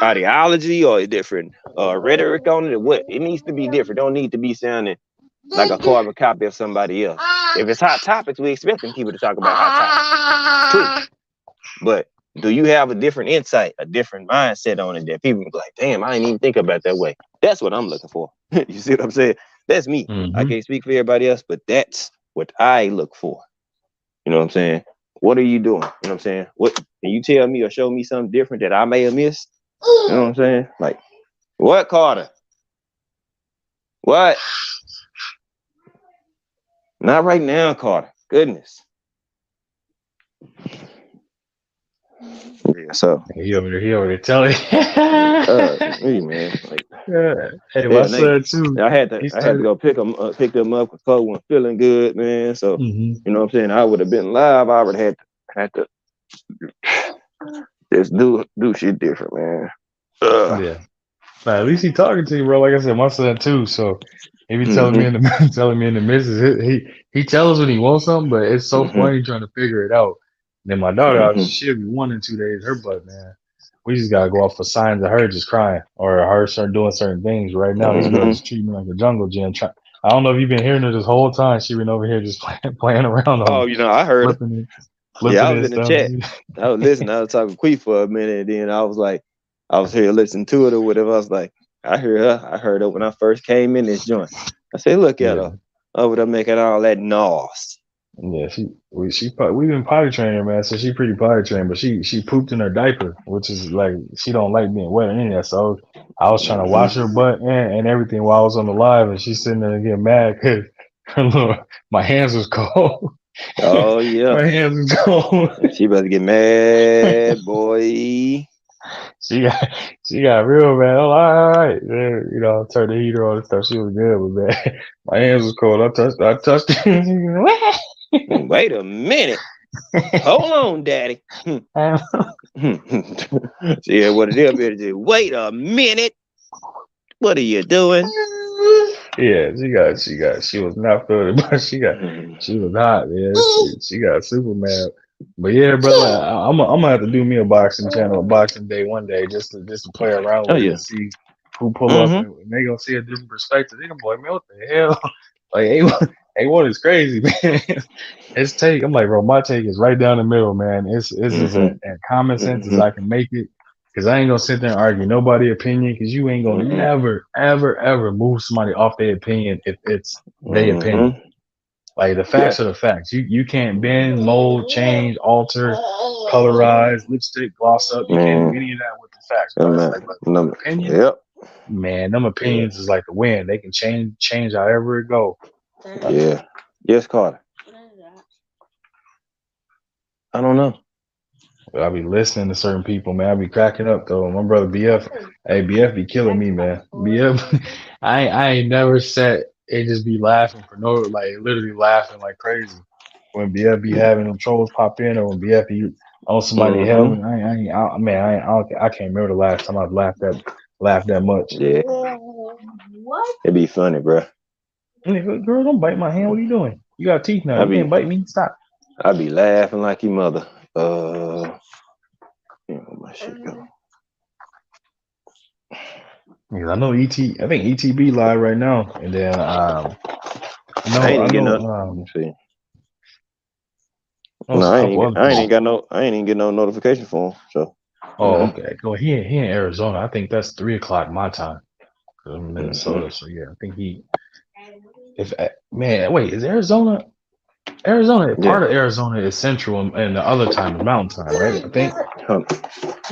ideology or a different rhetoric on it? Or what? It needs to be different. Don't need to be sounding like a carbon copy of somebody else. If it's hot topics, we expecting people to talk about hot topics. True. But do you have a different insight, a different mindset on it that people be like, damn, I didn't even think about that way? That's what I'm looking for. You see what I'm saying? That's me. I can't speak for everybody else, but that's what I look for. You know what I'm saying? What are you doing? You know what I'm saying? What can you tell me or show me something different that I may have missed? You know what I'm saying? Like, what, Carter? What? Not right now, Carter. Goodness. Yeah, so he over there telling. me, man. Like, Hey, my yeah, son too. I had He to started. go pick them up because Cole wasn't feeling good, man. So hmm you know what I'm saying? I would have been live. I would have had to just do shit different, man. Yeah. Nah, at least he talking to you, bro. Like I said, my son too. So he be telling me Mm-hmm. in the telling me in the misses. He tells us when he wants something, but it's so Mm-hmm. funny trying to figure it out. And then my daughter, Mm-hmm. she'll be 1 in 2 days. Her butt, man. We just gotta go off for signs of her just crying or her start doing certain things. Right now, this girl Mm-hmm. just treating me like a jungle gym. I don't know if you've been hearing her this whole time. She been over here just playing around on Oh, me, you know, I heard her. flipping it, Yeah, flipping I it was and in the stuff. chat. I was listening. I was talking Queef for a minute, and then I was like, I was here listening to it or whatever. I was like, I heard her. I heard her when I first came in this joint. I said, look at Yeah. her over there making all that noise. Yeah, we've been potty training her, man. So she pretty potty trained, but she pooped in her diaper, which is like she don't like being wet or any of that. So I was trying to wash her butt and everything while I was on the live, and she's sitting there getting mad because my hands was cold. Oh yeah, My hands was cold. she about to get mad, boy. she got she got real mad. I'm like, all right, yeah, you know, I turned the heater on and stuff. She was good, but man, my hands was cold. I touched it. Wait a minute. Hold on, Daddy. See what it is, baby. Wait a minute. What are you doing? Yeah, she was not feeling it, but she was hot, man. She got super mad. But yeah, brother, I'm gonna have to do me a boxing channel, a boxing day one day, just to play around Oh with it yeah. and see who pull up, and they gonna see a different perspective. They gonna be like, man, what the hell? Like, A1 is crazy, man. His take, I'm like, bro, my take is right down the middle, man. It's as a common sense as I can make it. Cause I ain't gonna sit there and argue nobody opinion. Cause you ain't gonna never, ever, ever move somebody off their opinion if it's their opinion. Like the Yeah. facts are the facts. You can't bend, mold, change, alter, colorize, lipstick, gloss up. You can't do Man. any of that with the facts, bro. It's like, but opinion, Yep. man, them opinions is like the wind. They can change however it go. Yeah. Yes, Carter. I don't know. But I be listening to certain people, man. I be cracking up though. My brother BF, hey BF be killing me, man. BF, I ain't never sat and just be laughing for no, like literally laughing like crazy when BF be having them trolls pop in or when BF be on somebody helmet. I can't remember the last time I've laughed that much. Yeah. It'd be funny, bro. Girl, don't bite my hand. What are you doing? You got teeth now. You can't bite me. Stop. I be laughing like your mother. My shit go. Because I know I think ETB live right now, and then I ain't getting no. See. No, I ain't even get no notification for him. So. Oh, okay. Well, he in Arizona. I think that's 3:00 my time. Cause I'm in Minnesota, so yeah, I think he. Wait, is Arizona? Part of Arizona is Central, and the other time is Mountain Time, right? I think.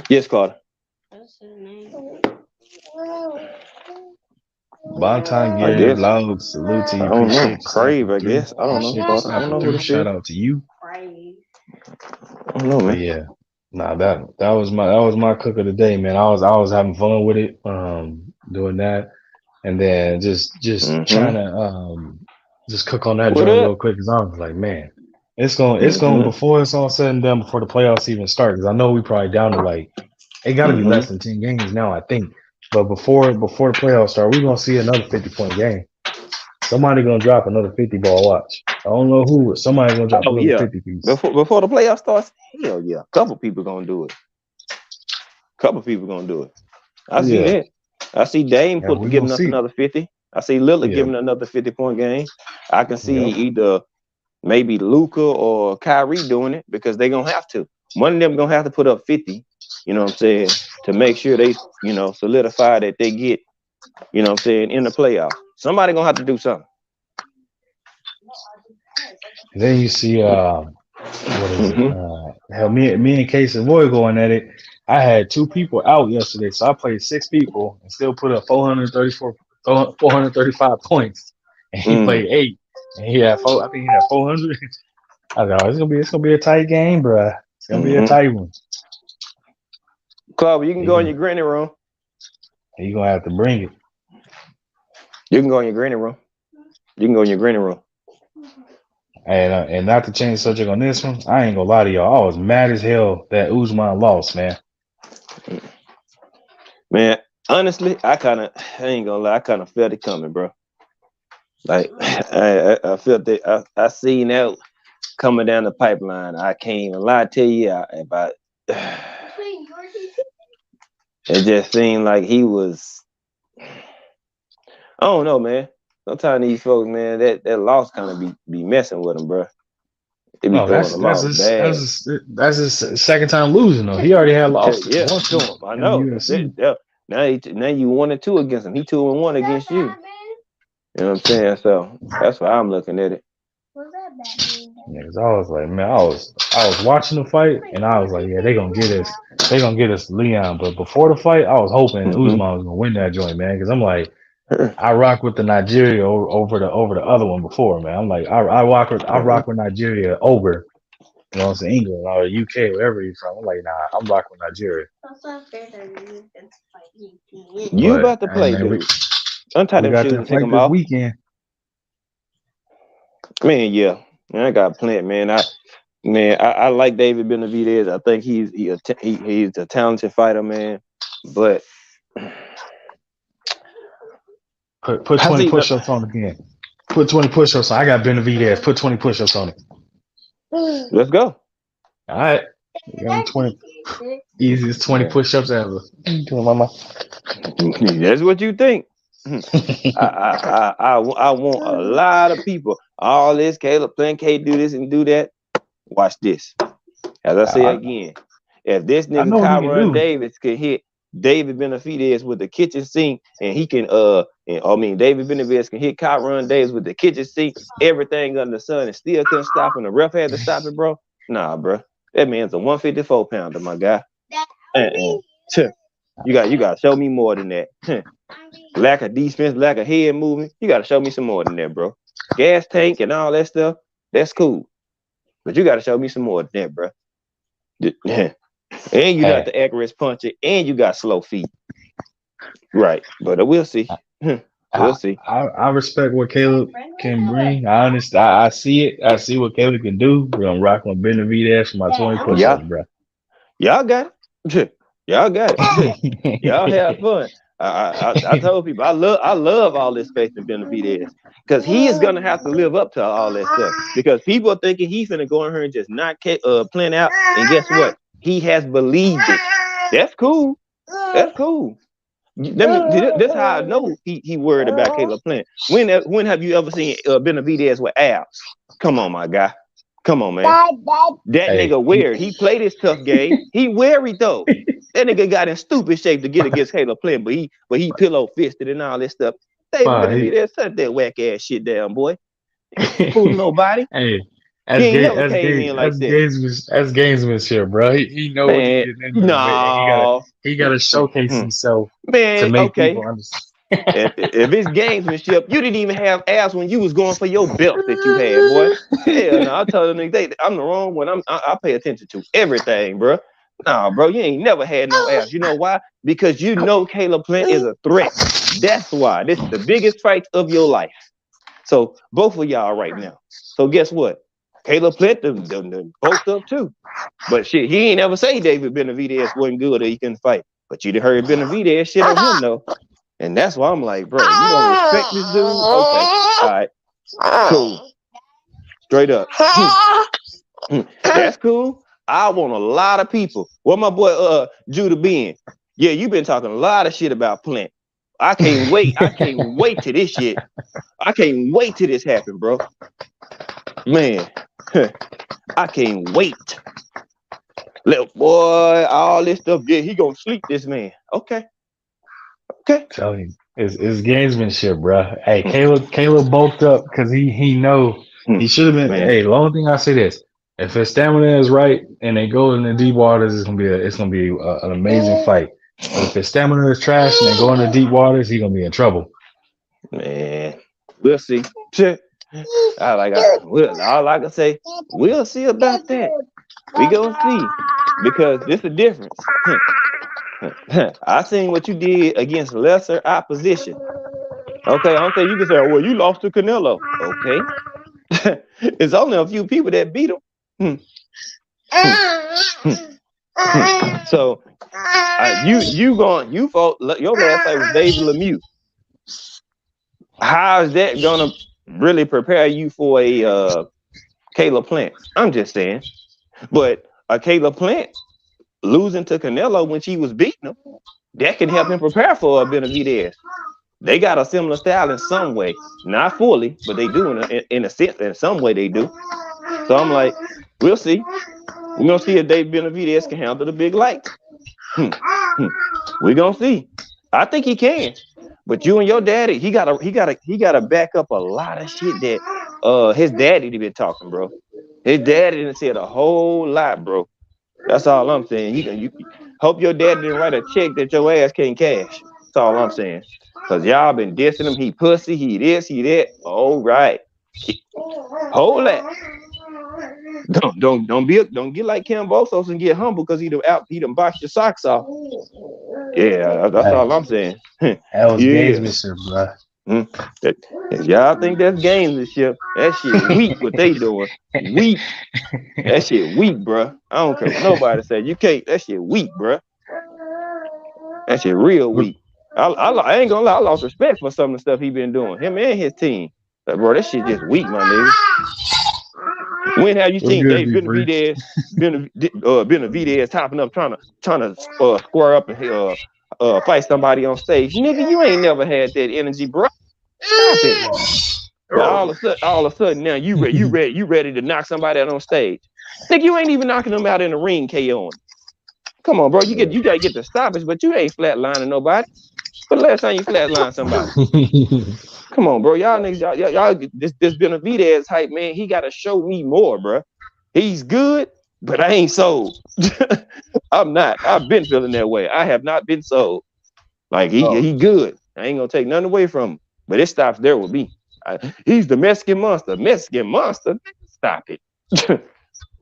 Yes, Carter. Bonton, I Gary, guess. Loud, salute to you. I don't know. Appreciate the Crave, snap I for three. guess. I don't know. Appreciate the But I snap don't for know who three. this is. Shout out to you. I don't know, But man. yeah, nah, that was my cook of the day, man. I was having fun with it, doing that, and then just trying Mm-hmm. to just cook on that What joint real up? quick. Cause I was like, man, it's going Mm-hmm. before it's all said and done, before the playoffs even start. Cause I know we probably down to like it got to be less Mm-hmm. than 10 games now, I think. But before the playoffs start, we're gonna see another 50-point game. Somebody gonna drop another 50 ball. Watch. I don't know who. Somebody gonna drop Oh another yeah. 50 piece. Before the playoff starts, hell yeah. Couple people gonna do it. Couple people gonna do it. I see Yeah, that. I see Dame yeah, we gonna giving us see. another 50. I see Lillard Yeah, giving another 50-point game. I can see yep. either maybe Luca or Kyrie doing it because they're gonna have to. One of them gonna have to put up 50, you know what I'm saying, to make sure they, solidify that they get, what I'm saying, in the playoff. Somebody gonna have to do something. And then you see, what is it? Mm-hmm. Hell, me and Casey Roy going at it. I had two people out yesterday, so I played six people and still put up 435 points. And he Mm. played eight, and he had four. I think he had 400. I was like, it's gonna be a tight game, bro. It's gonna be a Mm-hmm. tight one. Club, you can He go in gonna your granny room. he gonna have to bring it. You can go in your granny room. You can go in your granny room. And not to change the subject on this one, I ain't gonna lie to y'all. I was mad as hell that Uzman lost, man. Man, honestly, I ain't gonna lie, I kind of felt it coming, bro. Like, I felt that, I seen that coming down the pipeline. I can't even lie to you about it. Just seemed like he was, I don't know, man. Sometimes these folks, man, that loss kind of be messing with them, bro. They be No, throwing them off bad. that's his second time losing though. He already had lost Yeah, once to him I in the know. UFC. Now you 1-2 against him. He 2-1 against you. You know what I'm saying? So that's why I'm looking at it. Yeah, 'cause I was like, man, I was watching the fight and I was like, yeah, they gonna get us Leon. But before the fight, I was hoping Usman Mm-hmm. was gonna win that joint, man, because I'm like, I rock with the Nigeria over the other one before, man. I'm like, I rock with Nigeria over, you know what I'm saying, England or UK, wherever you're from. I'm like, nah, I'm rocking with Nigeria. You But about to hey, play, man, dude. Untie we them got shoes and that take fight them this off. weekend. Man, yeah. Man, I got plenty, man. I like David Benavidez. I think he's a talented fighter, man. But Put I 20 see. push-ups on again. Put 20 push-ups on. I got Benavidez. Put 20 push-ups on it. Let's go. All right. We got 20. Easiest 20 push-ups ever. Come on, mama. That's what you think. I want a lot of people. All this Caleb Plant can't do this and do that. Watch this. As I say again, if this I nigga know what he can Kyron do. Davis could hit David Benavidez with the kitchen sink, and he can David Benavidez can hit Kyron Davis with the kitchen sink, everything under the sun, and still couldn't stop him. The ref had to stop it, bro. Nah, bro. That man's a 154 pounder, my guy. You got to show me more than that. Lack of defense, lack of head movement. You got to show me some more than that, bro. Gas tank and all that stuff, that's cool. But you got to show me some more than that, bro. And you're not the accurate puncher, and you got slow feet. Right. But we'll see. We'll see. I respect what Caleb can bring. I understand. I see it. I see what Caleb can do. We're gonna rock on Benavidez for my 20 push-ups, bro. Y'all got it. Y'all got it. Y'all have fun. I told people I love all this faith in Benavidez because he is gonna have to live up to all that stuff because people are thinking he's gonna go in here and just not plan out, and guess what? He has believed it. That's cool. That's cool. This how I know he worried about Caleb Plant. When have you ever seen Benavidez with abs? Come on, my guy. Come on, man. That nigga weird. He played his tough game. He wary though. That nigga got in stupid shape to get against Caleb Plant, but he pillow fisted and all that stuff. David Benavidez, shut that whack ass shit down, boy. Fool nobody. Hey, That's gamesmanship, bro. He know what he's getting into. No. He gotta showcase himself man, to make people understand. And if it's gamesmanship, you didn't even have abs when you was going for your belt that you had, boy. Hell no, I told them I'm the wrong one. I pay attention to everything, bro. Nah, bro, you ain't never had no abs. You know why? Because you know Caleb Plant is a threat. That's why. This is the biggest fight of your life. So both of y'all right now. So guess what? Caleb Plant them both up too. But shit, he ain't ever say David Benavidez wasn't good or he couldn't fight. But you heard Benavidez shit on him though. And that's why I'm like, bro, you don't respect this dude? Okay. All right. Cool. Straight up. That's cool. I want a lot of people. What my boy Judah Ben? Yeah, you been talking a lot of shit about Plant. I can't wait. I can't wait till this shit. I can't wait till this happen, bro. Man, I can't wait. Little boy, all this stuff. Yeah, he gonna sleep this man. Okay. Tell you, it's gamesmanship, bro. Hey, Caleb bulked up because he know he should have been. Man. Hey, the only thing I say this: if his stamina is right and they go in the deep waters, it's gonna be an amazing fight. But if his stamina is trash and they go in the deep waters, he's gonna be in trouble. Man, we'll see. All I can say, we'll see about that. We gonna see because this is the difference. I seen what you did against lesser opposition. Okay, I'm saying you can say, well, you lost to Canelo. Okay, it's only a few people that beat him. So you fought your last fight was David Lemieux. How is that gonna really prepare you for a Caleb Plant? I'm just saying, but a Caleb Plant losing to Canelo when she was beating him, that can help him prepare for a Benavidez. They got a similar style in some way, not fully, but they do in a sense. In some way, they do. So I'm like, we'll see. We're gonna see if Dave Benavidez can handle the big lights. We're gonna see. I think he can. But you and your daddy, he gotta back up a lot of shit that his daddy been talking, bro. His daddy didn't said a whole lot, bro. That's all I'm saying. You hope your dad didn't write a check that your ass can't cash. That's all I'm saying. Cause y'all been dissing him. He pussy. He this. He that. All right. Hold that. Don't get like Cam Bosos and get humble because he done boxed your socks off. Yeah, that's all I'm saying. That was Yeah. gamesmanship, bro. If y'all think that's gamesmanship, that shit weak. What they doing? Weak. That shit weak, bro. I don't care what nobody say. You can't. That shit weak, bro. That shit real weak. I ain't gonna lie. I lost respect for some of the stuff he been doing. Him and his team. Like, bro, that shit just weak, my nigga. When have you seen Dave Benavidez topping up trying to square up and fight somebody on stage? Nigga, you ain't never had that energy, bro. Stop it. All of a sudden now you ready to knock somebody out on stage. Nigga, you ain't even knocking them out in the ring KOing. Come on, bro. You gotta get the stoppage, but you ain't flatlining nobody. But last time you flatlined somebody. Come on, bro. Y'all niggas, y'all this Benavidez hype, man. He gotta show me more, bro. He's good, but I ain't sold. I'm not. I've been feeling that way. I have not been sold. Like he good. I ain't gonna take nothing away from him. But it stops there with me. He's the Mexican monster. Mexican monster. Stop it.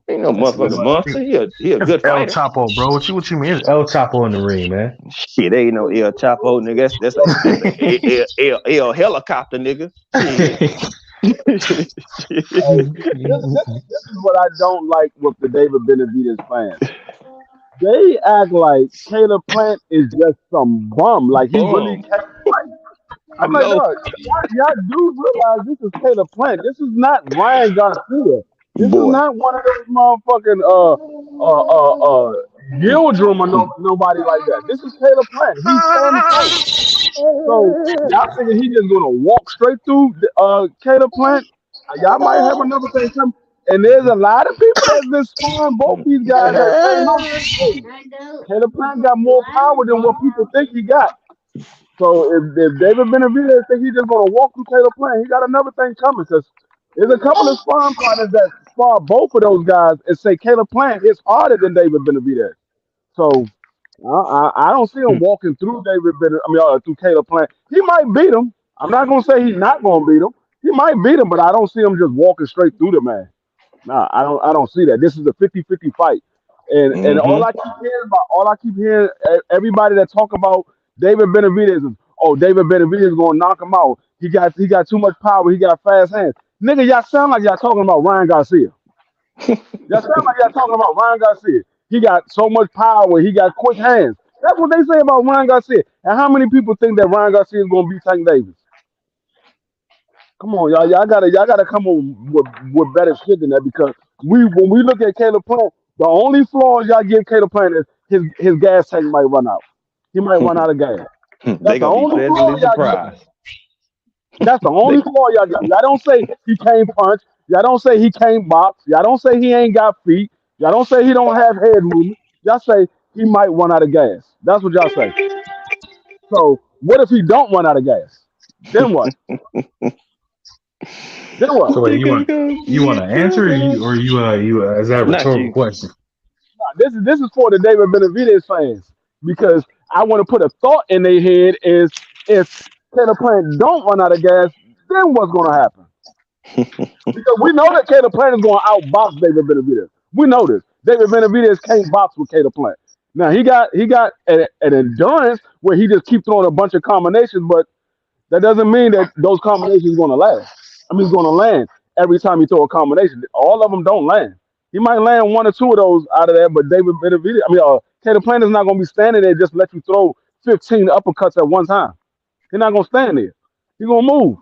Ain't no motherfucking monster. He a good El fighter. Chapo, bro. What you mean? El Chapo in the ring, man. Shit, ain't no El Chapo, nigga. That's a El helicopter, nigga. This is what I don't like with the David Benavidez fans. They act like Caleb Plant is just some bum. Like he really can't fight. I'm like, no, y'all do realize this is Caleb Plant. This is not Ryan Garcia. This is Boy. not one of those motherfucking Gildrum or nobody like that. This is Caleb Plant. He can fight. So y'all thinking he just gonna walk straight through Caleb Plant? Y'all might have another thing coming. And there's a lot of people that's been sparring both these guys that say, no, hey, Caleb Plant got more power than what people think he got. So if David Benavidez think he's just gonna walk through Caleb Plant, he got another thing coming. Because there's a couple of sparring partners that spar both of those guys and say Caleb Plant is harder than David Benavidez. So I don't see him walking through David Bennett. I mean, through Caleb Plant. He might beat him. I'm not gonna say he's not gonna beat him. He might beat him, but I don't see him just walking straight through the man. Nah, I don't see that. This is a 50-50 fight. And Mm-hmm. all I keep hearing everybody that talk about David Benavidez is, oh, David Benavidez is gonna knock him out. He got too much power. He got fast hands. Nigga, y'all sound like y'all talking about Ryan Garcia. Y'all sound like y'all talking about Ryan Garcia. He got so much power. He got quick hands. That's what they say about Ryan Garcia. And how many people think that Ryan Garcia is gonna beat Tank Davis? Come on, y'all. Y'all gotta come on with better shit than that because when we look at Caleb Plant, the only flaws y'all give Caleb Plant is his gas tank might run out. He might run out of gas. They That's the gonna be only flaw pleasantly y'all give him. surprised. That's the They, only flaw y'all got. Y'all don't say he can't punch. Y'all don't say he can't box. Y'all don't say he ain't got feet. Y'all don't say he don't have head movement. Y'all say he might run out of gas. That's what y'all say. So what if he don't run out of gas? Then what? Then what? So wait, they gonna go you want to get answer, you is that a not rhetorical you. question? This is for the David Benavidez fans because I want to put a thought in their head is if Caleb Plant don't run out of gas, then what's going to happen? Because we know that Caleb Plant is going to outbox David Benavidez. We know this. David Benavidez can't box with Caleb Plant. Now he got an endurance where he just keep throwing a bunch of combinations, but that doesn't mean that those combinations going to last. I mean, it's going to land every time you throw a combination. All of them don't land. He might land one or two of those out of there, but David Benavidez, Caleb Plant is not going to be standing there just let you throw 15 uppercuts at one time. He's not going to stand there. He's going to move.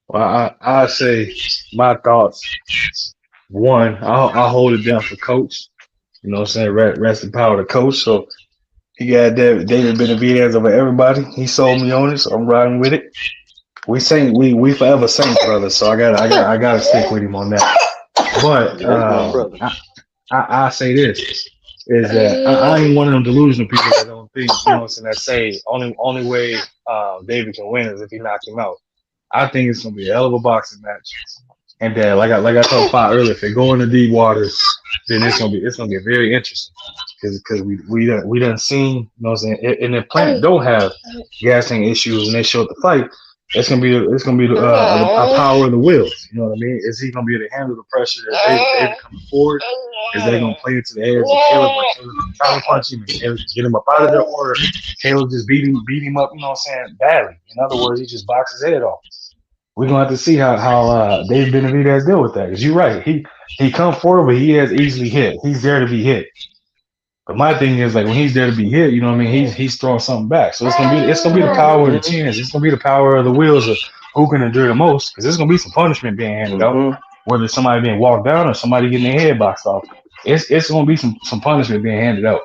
Well, I say my thoughts. One, I'll hold it down for coach. You know what I'm saying? Rest in power to coach. So he got David Benavidez over everybody. He sold me on it, so I'm riding with it. We forever Saints brothers. So I gotta stick with him on that. But That's my brother. I say this is that I ain't one of them delusional people that don't think, you know what I'm saying, that say only way David can win is if he knocks him out. I think it's gonna be a hell of a boxing match. And then like I told Pop earlier, if they go into deep waters, then it's gonna be very interesting. Because we done seen, you know what I'm saying, and if Plant don't have gas tank issues and they show up to fight, it's gonna be a power of the wills. You know what I mean? Is he gonna be able to handle the pressure that David coming forward? Is they gonna play into the air of Caleb when Caleb counter punch him and Caleb get him up out of there, or Caleb just beat him up? You know what I'm saying? Badly. In other words, he just boxed his head off. We're gonna have to see how David Benavidez deal with that. Because you're right, he come forward, but he has easily hit. He's there to be hit. But my thing is like when he's there to be hit, you know what I mean? He's throwing something back. So it's gonna be the power of the chins. It's gonna be the power of the wheels of who can endure the most. Because there's gonna be some punishment being handed out, whether it's somebody being walked down or somebody getting their head boxed off. It's gonna be some punishment being handed out.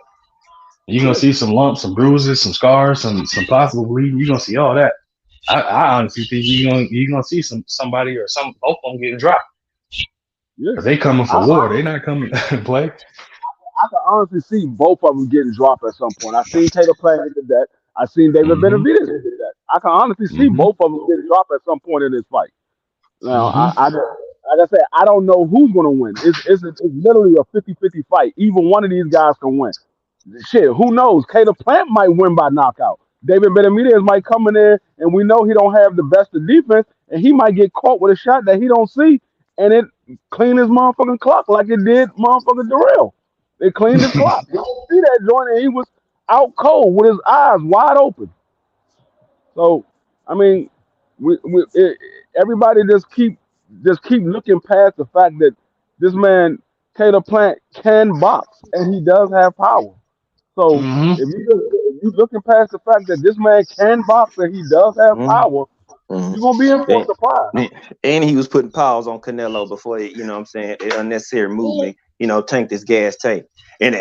You're gonna see some lumps, some bruises, some scars, some possible bleeding. You're gonna see all that. I honestly think you're gonna see somebody or both of them getting dropped. Yeah. Cause they coming for war. They not coming to play. I can honestly see both of them getting dropped at some point. I seen Taylor Plant did that. I seen David Mm-hmm. Benavidez did that. I can honestly see Mm-hmm. both of them getting dropped at some point in this fight. Now, Mm-hmm. like I said, I don't know who's going to win. It's literally a 50-50 fight. Either one of these guys can win. Shit, who knows? Caleb Plant might win by knockout. David Benavidez might come in there, and we know he don't have the best of defense, and he might get caught with a shot that he don't see, and it clean his motherfucking clock like it did motherfucking Darrell. It cleaned his clock. He didn't see that joint, and he was out cold with his eyes wide open. So, I mean, everybody just keep looking past the fact that this man Caleb Plant can box, and he does have power. So Mm-hmm. if you looking past the fact that this man can box and he does have power, you're gonna be in for a surprise. And he was putting pause on Canelo before you know what I'm saying, unnecessary movement, tank this gas tank. And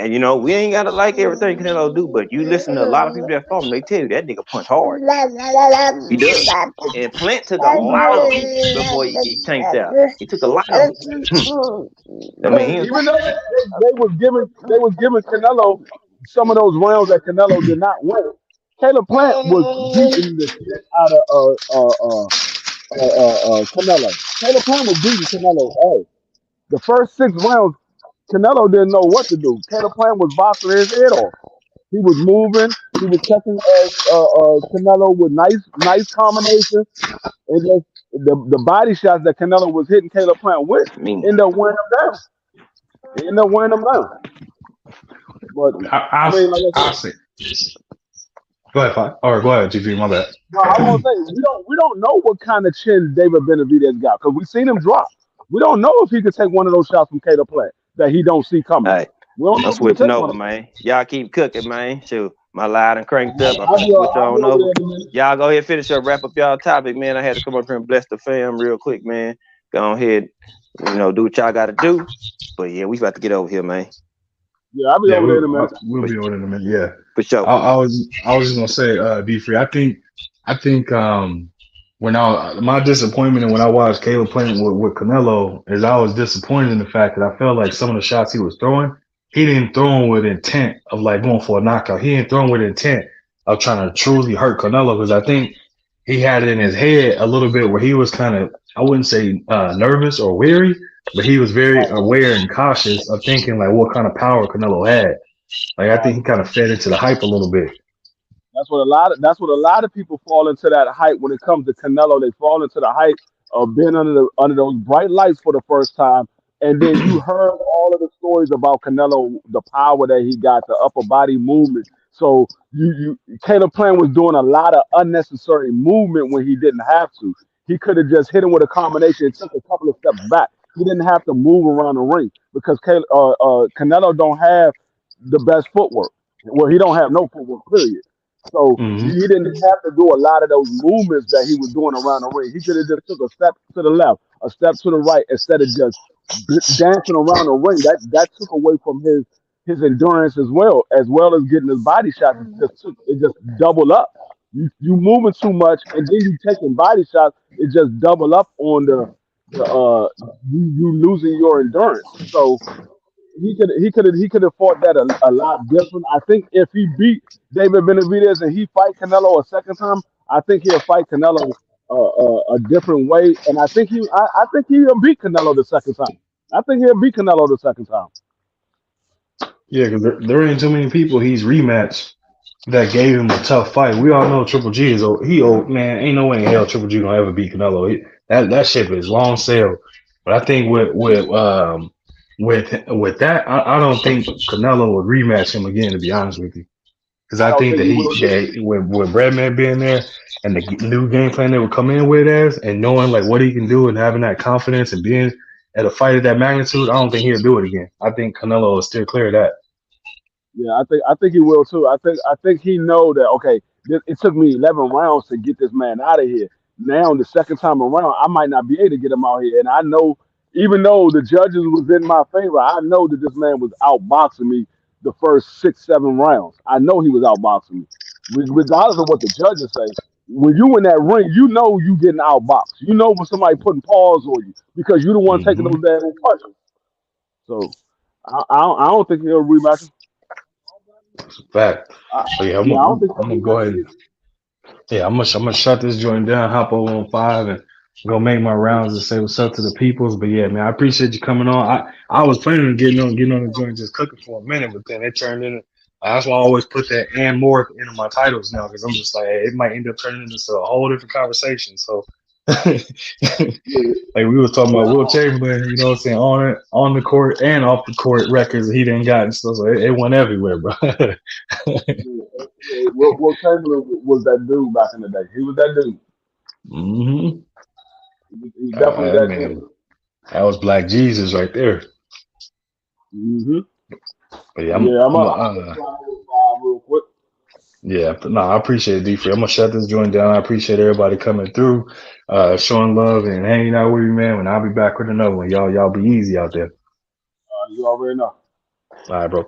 we ain't gotta like everything Canelo do, but you listen to a lot of people that follow him, they tell you that nigga punch hard. He does. And Plant took a lot of him before he tanked out. He took a lot of him. I mean, Even though they was giving Canelo some of those rounds that Canelo did not win, Caleb Plant was beating the shit out of Canelo. Caleb Plant was beating Canelo. Hey, the first 6 rounds, Canelo didn't know what to do. Caleb Plant was boxing his head off. He was moving. He was catching Canelo with nice combinations, and just the body shots that Canelo was hitting Caleb Plant with I mean, ended up wearing him down. It ended up wearing him down. But I mean, like I I'll said, say. Go ahead, Fi. Or go ahead, GP. My bad. no, I was gonna say we don't know what kind of chin David Benavidez got because we seen him drop. We don't know if he could take one of those shots from Caleb Plant that he don't see coming. all right, We don't know I'm if he can switching take over, one. man. Y'all keep cooking, man. Shoot, my light and cranked up. I'm I'll finna be, switch I'll be on over over. there in a minute. Y'all go ahead, finish up, wrap up y'all topic, man. I had to come up here and bless the fam real quick, man. Go ahead, do what y'all got to do. But yeah, we about to get over here, man. Yeah, I'll be Yeah, over there in a minute. we'll be on in a minute. Yeah. For sure. I was just gonna say, D Free. I think when my disappointment and when I watched Caleb playing with Canelo is I was disappointed in the fact that I felt like some of the shots he was throwing, he didn't throw them with intent of like going for a knockout. He didn't throw them with intent of trying to truly hurt Canelo because I think he had it in his head a little bit where he was kind of, I wouldn't say nervous or weary, but he was very aware and cautious of thinking like what kind of power Canelo had. Like I think he kind of fed into the hype a little bit. That's what a lot of people fall into that hype when it comes to Canelo. They fall into the hype of being under those bright lights for the first time, and then you heard all of the stories about Canelo, the power that he got, the upper body movement. So Caleb Plant was doing a lot of unnecessary movement when he didn't have to. He could have just hit him with a combination and took a couple of steps back. He didn't have to move around the ring because Canelo don't have the best footwork. Well, he don't have no footwork, period. So Mm-hmm. he didn't have to do a lot of those movements that he was doing around the ring. He could have just took a step to the left, a step to the right, instead of just dancing around the ring. That took away from his endurance as well as getting his body shots. It just doubled up. You moving too much, and then you taking body shots. It just double up on you losing your endurance. So he could have fought that a lot different. I think if he beat David Benavidez and he fight Canelo a second time, I think he'll fight Canelo a different way, and I think he'll beat Canelo the second time. I think he'll beat Canelo the second time. Yeah, because there ain't too many people he's rematched that gave him a tough fight. We all know Triple G is old. He old, man. Ain't no way in hell Triple G gonna ever beat Canelo. That ship is long sailed. But I think with that, I don't think Canelo would rematch him again. To be honest with you, because I think that with Redman being there and the new game plan they would come in with and knowing like what he can do and having that confidence and being at a fight of that magnitude, I don't think he'll do it again. I think Canelo will still clear that. Yeah, I think he will too. I think he know that. Okay, it took me 11 rounds to get this man out of here. Now the second time around, I might not be able to get him out here, and I know, even though the judges was in my favor, I know that this man was outboxing me the first 6, 7 rounds. I know he was outboxing me, regardless of what the judges say. When you in that ring, you know you getting outboxed. You know when somebody putting paws on you because you the one taking those damn punches. So I don't think he'll rematch him. Fact. So yeah, I'm gonna go ahead. I'm gonna shut this joint down, hop over on 5, and go make my rounds and say what's up to the peoples. But yeah, man, I appreciate you coming on. I was planning on getting on the joint just cooking for a minute, but then it turned into. That's why I always put that and more into my titles now because I'm just like it might end up turning into a whole different conversation. So. Like we was talking about Will Chamberlain, you know what I'm saying, on the court and off the court records he didn't got and stuff. So it went everywhere, bro. Will Chamberlain was that dude back in the day. He was that dude. Mm-hmm. He definitely that man. dude. That was Black Jesus right there. Mm-hmm. But yeah, I'm real quick. Yeah, but no, I appreciate it, D-Free. I'm gonna shut this joint down. I appreciate everybody coming through, showing love and hanging out with me, man. And I'll be back with another one. Y'all be easy out there. You already know. All right, bro.